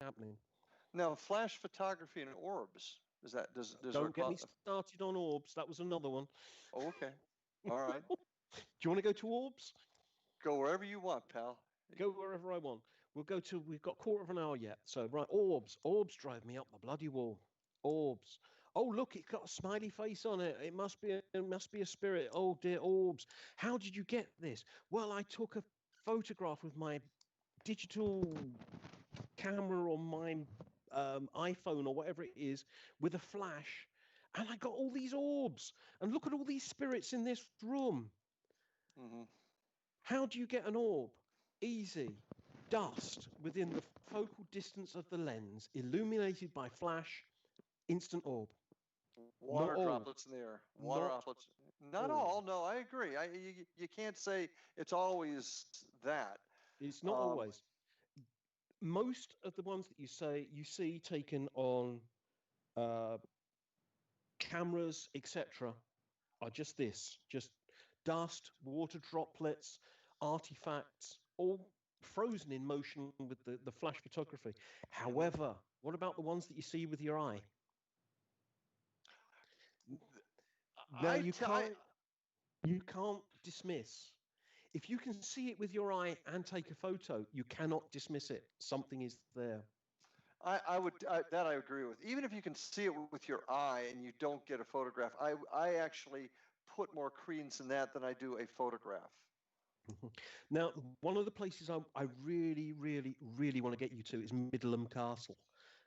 Happening. Now, flash photography and orbs. Don't get me started on orbs. That was another one. Oh, okay. All right. Do you want to go to orbs? Go wherever you want, pal. Go wherever I want. We've got quarter of an hour yet. So, right, orbs. Orbs drive me up the bloody wall. Orbs. Oh, look, it's got a smiley face on it. It must be a spirit. Oh, dear, orbs. How did you get this? Well, I took a photograph with my digital camera on my iPhone or whatever it is with a flash, and I got all these orbs. And look at all these spirits in this room. Mm-hmm. How do you get an orb? Easy. Dust within the focal distance of the lens, illuminated by flash, instant orb. Water Not all. droplets in the air. Water Not droplets. Not all. all. No, I agree. You can't say it's always that. It's not always. Most of the ones that you see taken on cameras, etc., are just dust, water droplets, artifacts, all frozen in motion with the flash photography. However, what about the ones that you see with your eye? Now you can't dismiss. If you can see it with your eye and take a photo, you cannot dismiss it. Something is there. I agree with. Even if you can see it with your eye and you don't get a photograph, I actually put more credence in that than I do a photograph. Now, one of the places I really, really, really want to get you to is Middleham Castle.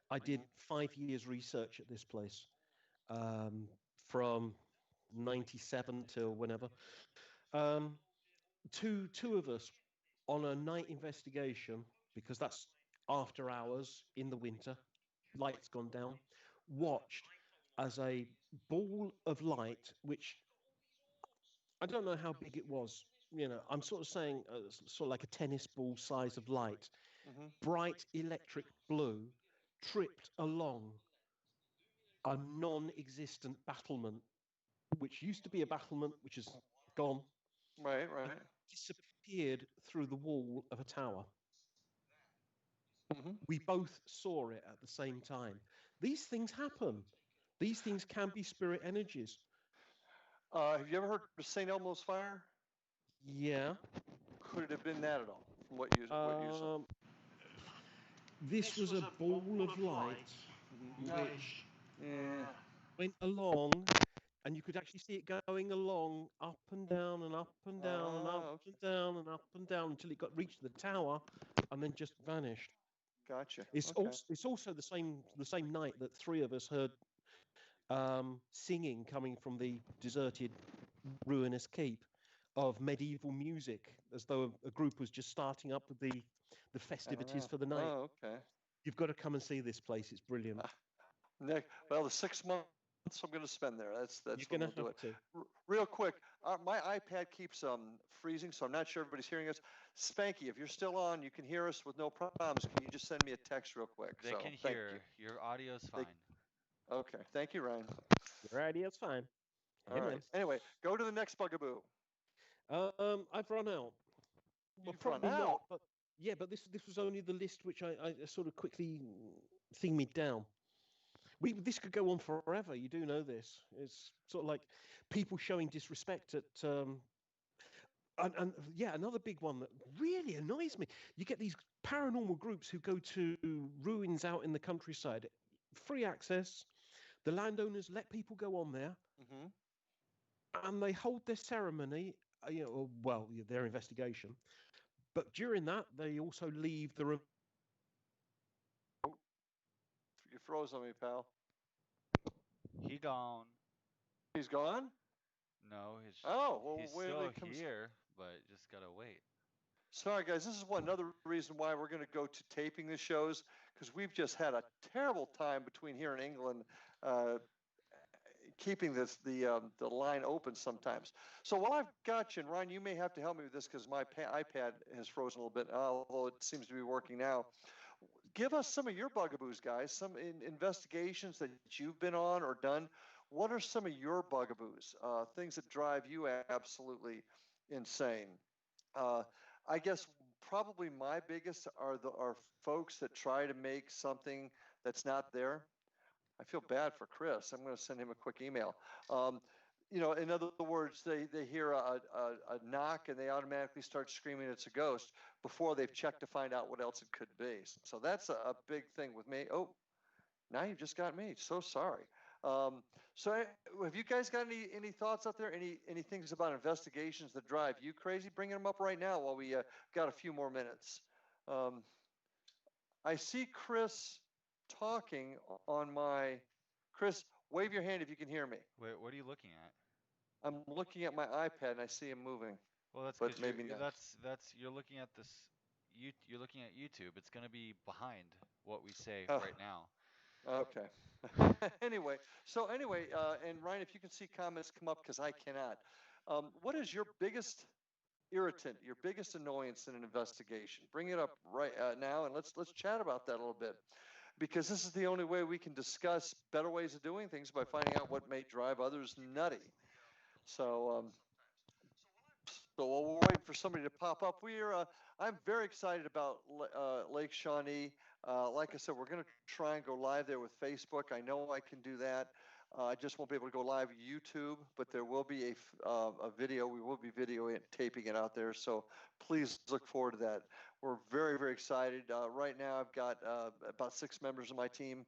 I did 5 years research at this place, from 97 till whenever. Two of us on a night investigation, because that's after hours in the winter, lights gone down, watched as a ball of light, which I don't know how big it was. I'm sort of saying sort of like a tennis ball size of light, bright electric blue, tripped along a non-existent battlement, which used to be a battlement, which is gone. Right. Disappeared through the wall of a tower. We both saw it at the same time. These things happen. These things can be spirit energies. Have you ever heard of St. Elmo's fire? Yeah. Could it have been that at all? From what you saw? This was a ball of light which went along, and you could actually see it going along up and down and up and down and up and down and up and down until it reached the tower and then just vanished. Gotcha. It's also the same night that three of us heard singing coming from the deserted, ruinous keep of medieval music, as though a group was just starting up with the festivities for the night. Oh, okay. You've got to come and see this place. It's brilliant. Nick, well, the 6 months I'm going to spend there. That's You're when going we'll to do have it. to. Real quick, my iPad keeps freezing, so I'm not sure everybody's hearing us. Spanky, if you're still on, you can hear us with no problems. Can you just send me a text real quick? They can hear. Your audio's fine. Okay. Thank you, Ryan. Your audio's fine. All right. Anyway, go to the next bugaboo. I've run out. You've run out? Not, but yeah, but this was only the list which I sort of quickly thingied down. This could go on forever. You do know this. It's sort of like people showing disrespect at and yeah, another big one that really annoys me. You get these paranormal groups who go to ruins out in the countryside, free access. The landowners let people go on there, and they hold their ceremony. Their investigation. But during that, they also leave the room. You froze on me, pal. He gone. He's gone? No, he's still here, but just gotta wait. Sorry, guys. This is another reason why we're going to go to taping the shows, because we've just had a terrible time between here and England keeping the line open sometimes. So while I've got you, and Ryan, you may have to help me with this because my iPad has frozen a little bit, although it seems to be working now. Give us some of your bugaboos, guys, some investigations that you've been on or done. What are some of your bugaboos, things that drive you absolutely insane? I guess probably my biggest are folks that try to make something that's not there. I feel bad for Chris. I'm going to send him a quick email. In other words, they hear a knock and they automatically start screaming it's a ghost before they've checked to find out what else it could be. So that's a big thing with me. Oh, now you've just got me. So sorry. So have you guys got any thoughts out there? Any things about investigations that drive you crazy? Bringing them up right now while we got a few more minutes. I see Chris talking on my. Chris, wave your hand if you can hear me. Wait, what are you looking at? I'm looking at my iPad and I see him moving. Well, that's but maybe not. That's you're looking at this. You're looking at YouTube. It's going to be behind what we say right now. Okay. anyway, and Ryan, if you can see comments come up because I cannot. What is your biggest irritant, your biggest annoyance in an investigation? Bring it up right now, and let's chat about that a little bit, because this is the only way we can discuss better ways of doing things by finding out what may drive others nutty. So, So while we're waiting for somebody to pop up, I'm very excited about Lake Shawnee. Like I said, we're going to try and go live there with Facebook. I know I can do that. I just won't be able to go live YouTube, but there will be a video. We will be taping it out there. So please look forward to that. We're very, very excited. Right now, I've got about 6 members of my team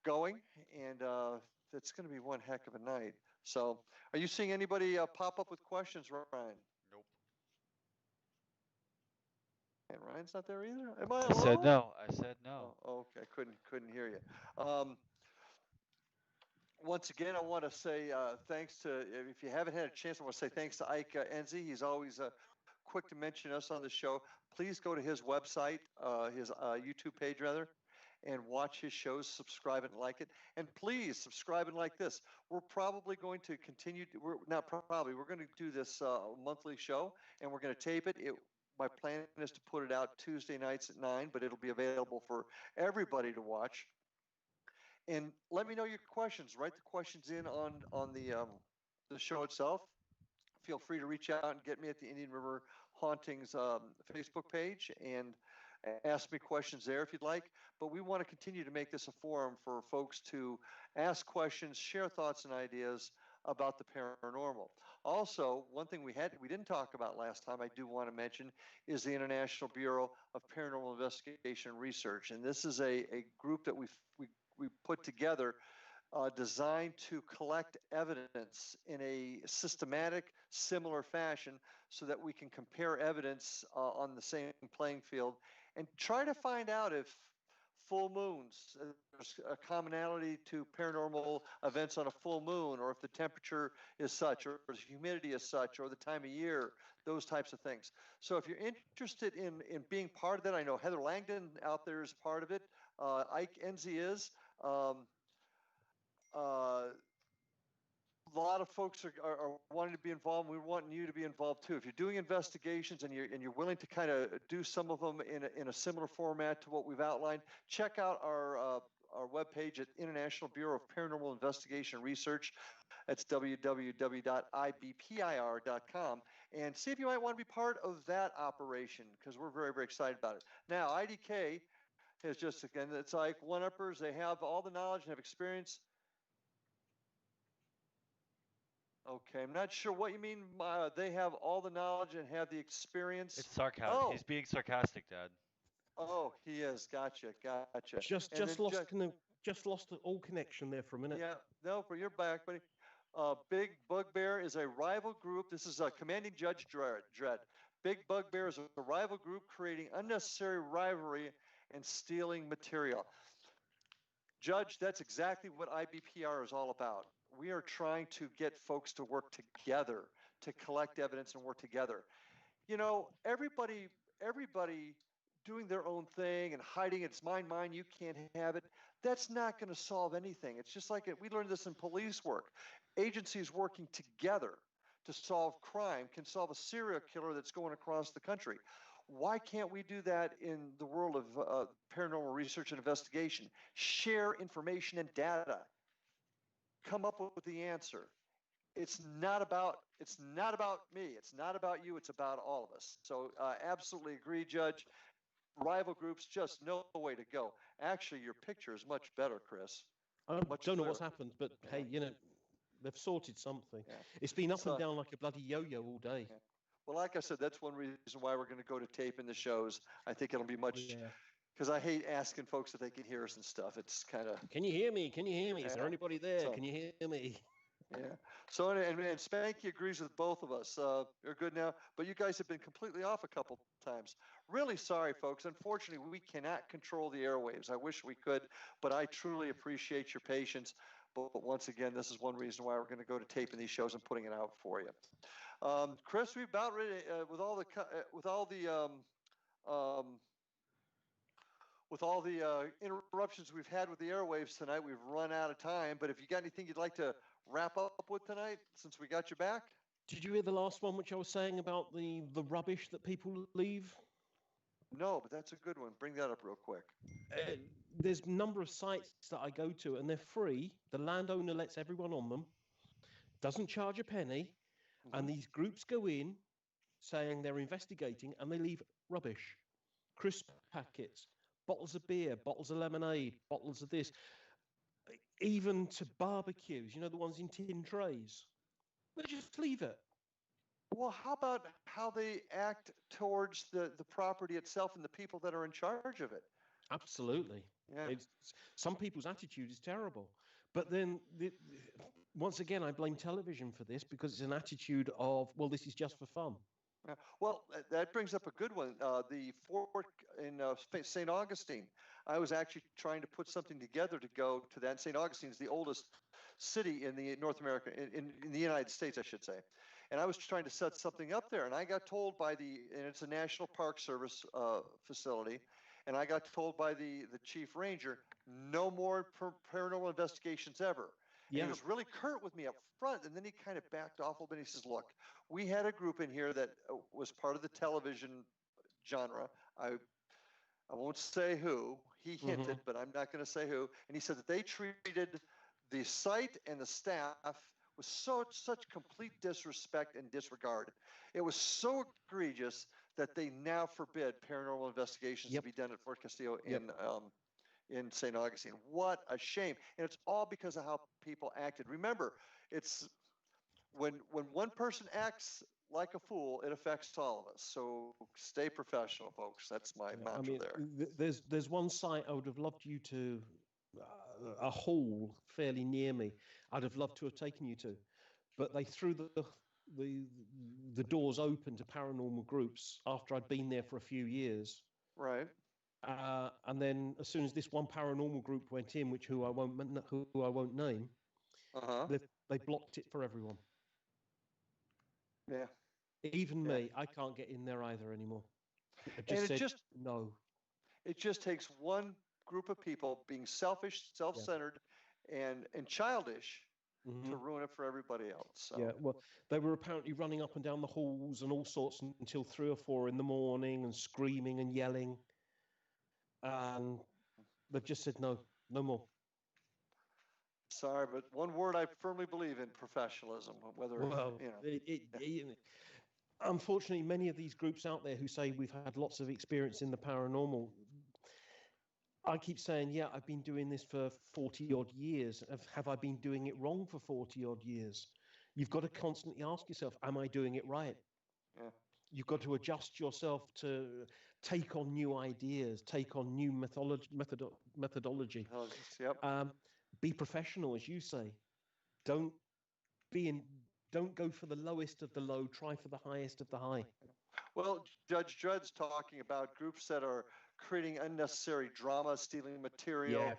going, and it's going to be one heck of a night. So are you seeing anybody pop up with questions, Ryan? Nope. And Ryan's not there either? Am I I alone? said no. I said no. Oh, okay, couldn't hear you. Once again, I want to say thanks to, if you haven't had a chance, I want to say thanks to Ike Enzi. He's always quick to mention us on the show. Please go to his website, his YouTube page rather, and watch his shows, subscribe and like it. And please subscribe and like this. We're probably going to continue, we're going to do this monthly show, and we're going to tape it. My plan is to put it out Tuesday nights at 9, but it'll be available for everybody to watch. And let me know your questions. Write the questions in on the show itself. Feel free to reach out and get me at the Indian River Hauntings Facebook page and ask me questions there if you'd like. But we want to continue to make this a forum for folks to ask questions, share thoughts and ideas about the paranormal. Also, one thing we didn't talk about last time, I do want to mention, is the International Bureau of Paranormal Investigation and Research. And this is a group that we put together designed to collect evidence in a systematic, similar fashion so that we can compare evidence on the same playing field and try to find out if full moons, there's a commonality to paranormal events on a full moon, or if the temperature is such, or the humidity is such, or the time of year, those types of things. So if you're interested in being part of that, I know Heather Langdon out there is part of it. Ike Enzi is. A lot of folks are wanting to be involved. We want you to be involved too. If you're doing investigations and you're willing to kind of do some of them in a similar format to what we've outlined, check out our webpage at International Bureau of Paranormal Investigation and Research. That's www.ibpir.com, and see if you might want to be part of that operation, because we're very, very excited about it. Now, IDK is just, again, it's like one-uppers. They have all the knowledge and have experience. Okay, I'm not sure what you mean. They have all the knowledge and have the experience. It's sarcasm. Oh. He's being sarcastic, Dad. Oh, he is. Gotcha. Just lost all connection there for a minute. Yeah, no, but you're back, buddy. Big Bugbear is a rival group. This is Commanding Judge Dredd. Big Bugbear is a rival group creating unnecessary rivalry and stealing material. Judge, that's exactly what IBPR is all about. We are trying to get folks to work together, to collect evidence and work together. You know, everybody doing their own thing and hiding it's mine, you can't have it. That's not going to solve anything. It's just like we learned this in police work. Agencies working together to solve crime can solve a serial killer that's going across the country. Why can't we do that in the world of paranormal research and investigation? Share information and data. Come up with the answer. It's not about me. It's not about you. It's about all of us. So absolutely agree, Judge. Rival groups, just no way to go. Actually, your picture is much better, Chris. I don't know what's happened, but hey, you know, they've sorted something. Yeah. It's been up and down like a bloody yo-yo all day. Yeah. Well, like I said, that's one reason why we're going to go to tape in the shows. I think it'll be much, because I hate asking folks if they can hear us and stuff. It's kind of. Can you hear me? Can you hear me? Is there anybody there? So, can you hear me? Yeah. So, and Spanky agrees with both of us. You're good now, but you guys have been completely off a couple times. Really sorry, folks. Unfortunately, we cannot control the airwaves. I wish we could, but I truly appreciate your patience. But once again, this is one reason why we're going to go to taping these shows and putting it out for you. Chris, we've about ready with all the interruptions we've had with the airwaves tonight. We've run out of time. But if you got anything you'd like to wrap up with tonight, since we got you back. Did you hear the last one, which I was saying about the rubbish that people leave? No, but that's a good one. Bring that up real quick. There's a number of sites that I go to, and they're free. The landowner lets everyone on them, doesn't charge a penny, and these groups go in saying they're investigating, and they leave rubbish, crisp packets, bottles of beer, bottles of lemonade, bottles of this, even to barbecues, you know, the ones in tin trays. They just leave it. Well, how about how they act towards the property itself and the people that are in charge of it? Absolutely. Yeah. Some people's attitude is terrible. But then, once again, I blame television for this because it's an attitude of, well, this is just for fun. Yeah. Well, that brings up a good one. The fort in St. Augustine. I was actually trying to put something together to go to that. St. Augustine is the oldest city in the North America, in the United States, I should say. And I was trying to set something up there, and I got told by and it's a National Park Service facility, and I got told by the chief ranger, no more paranormal investigations ever. And he was really curt with me up front, and then he kind of backed off a little bit. He says, look, we had a group in here that was part of the television genre. I won't say who. He hinted, but I'm not going to say who. And he said that they treated the site and the staff with such complete disrespect and disregard. It was so egregious that they now forbid paranormal investigations to be done at Fort Castillo in St. Augustine. What a shame. And it's all because of how people acted. Remember, it's when one person acts like a fool, it affects all of us. So stay professional, folks. That's my mantra there. There's one site I would have loved you to, a hall fairly near me, I'd have loved to have taken you to. But they threw the doors open to paranormal groups after I'd been there for a few years. Right. And then as soon as this one paranormal group went in, who I won't name, they blocked it for everyone. Yeah. Even me, I can't get in there either anymore. No. It just takes one group of people being selfish, self-centered, and childish to ruin it for everybody else. So. Yeah, well, they were apparently running up and down the halls and all sorts until 3 or 4 in the morning and screaming and yelling. And they've just said no more. Sorry, but one word I firmly believe in: professionalism. Unfortunately, many of these groups out there who say we've had lots of experience in the paranormal, I keep saying, yeah, I've been doing this for 40 odd years. Have I been doing it wrong for 40 odd years? You've got to constantly ask yourself, am I doing it right? Yeah. You've got to adjust yourself to take on new ideas, take on new methodology. Yep. Be professional, as you say. Don't go for the lowest of the low. Try for the highest of the high. Well, Judge Dredd's talking about groups that are creating unnecessary drama, stealing material.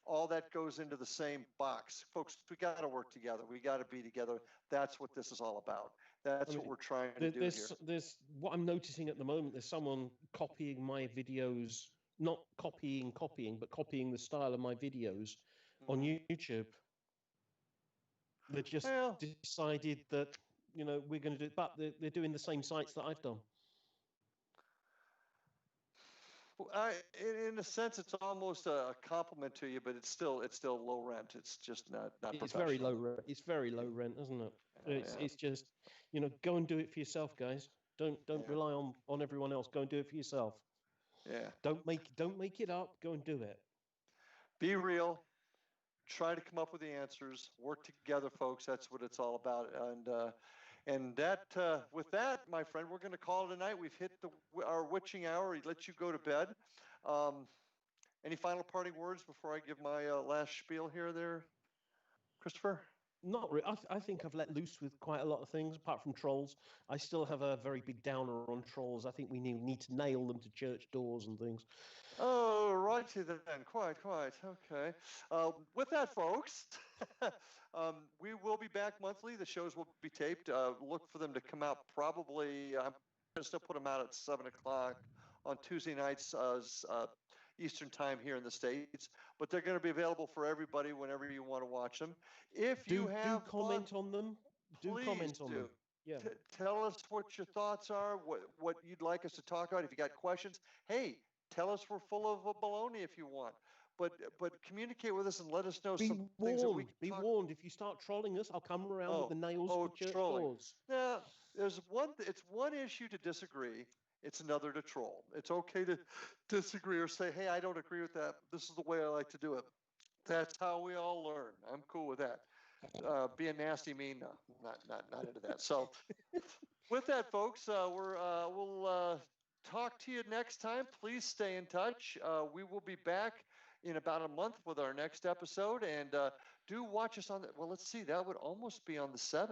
All that goes into the same box. Folks, we got to work together. We got to be together. That's what this is all about. That's what we're trying to do here. There's what I'm noticing at the moment. There's someone copying my videos, not copying, but copying the style of my videos on YouTube. They just decided that we're going to do it, but they're doing the same sites that I've done. Well, in a sense, it's almost a compliment to you, but it's still low rent. It's just not. It's very low rent. It's very low rent, isn't it? It's just go and do it for yourself, guys. Don't rely on everyone else. Go and do it for yourself. Yeah. Don't make it up. Go and do it. Be real. Try to come up with the answers. Work together, folks. That's what it's all about. And with that, my friend, we're going to call it a night. We've hit our witching hour. Let you go to bed. Any final parting words before I give my last spiel there, Christopher? Not really. I think I've let loose with quite a lot of things, apart from trolls. I still have a very big downer on trolls. I think we need to nail them to church doors and things. Oh, righty then. Quite. Okay. With that, folks, we will be back monthly. The shows will be taped. Look for them to come out probably. I'm going to still put them out at 7 o'clock on Tuesday nights Eastern time here in the States. But they're going to be available for everybody whenever you want to watch them. If you have comment on them. Do comment on them. Yeah. Tell us what your thoughts are, what you'd like us to talk about. If you got questions, hey, tell us we're full of baloney if you want. but communicate with us and let us know Be some things that we warned. can Be talk. warned. If you start trolling us, I'll come around with the nails oh, to church trolling. doors. Now, there's it's one issue to disagree. It's another to troll. It's okay to disagree or say, hey, I don't agree with that. This is the way I like to do it. That's how we all learn. I'm cool with that. Being nasty, mean, no, not into that. So, with that, folks, we'll talk to you next time. Please stay in touch. We will be back in about a month with our next episode, and do watch us on the. Well, let's see. That would almost be on the 7th.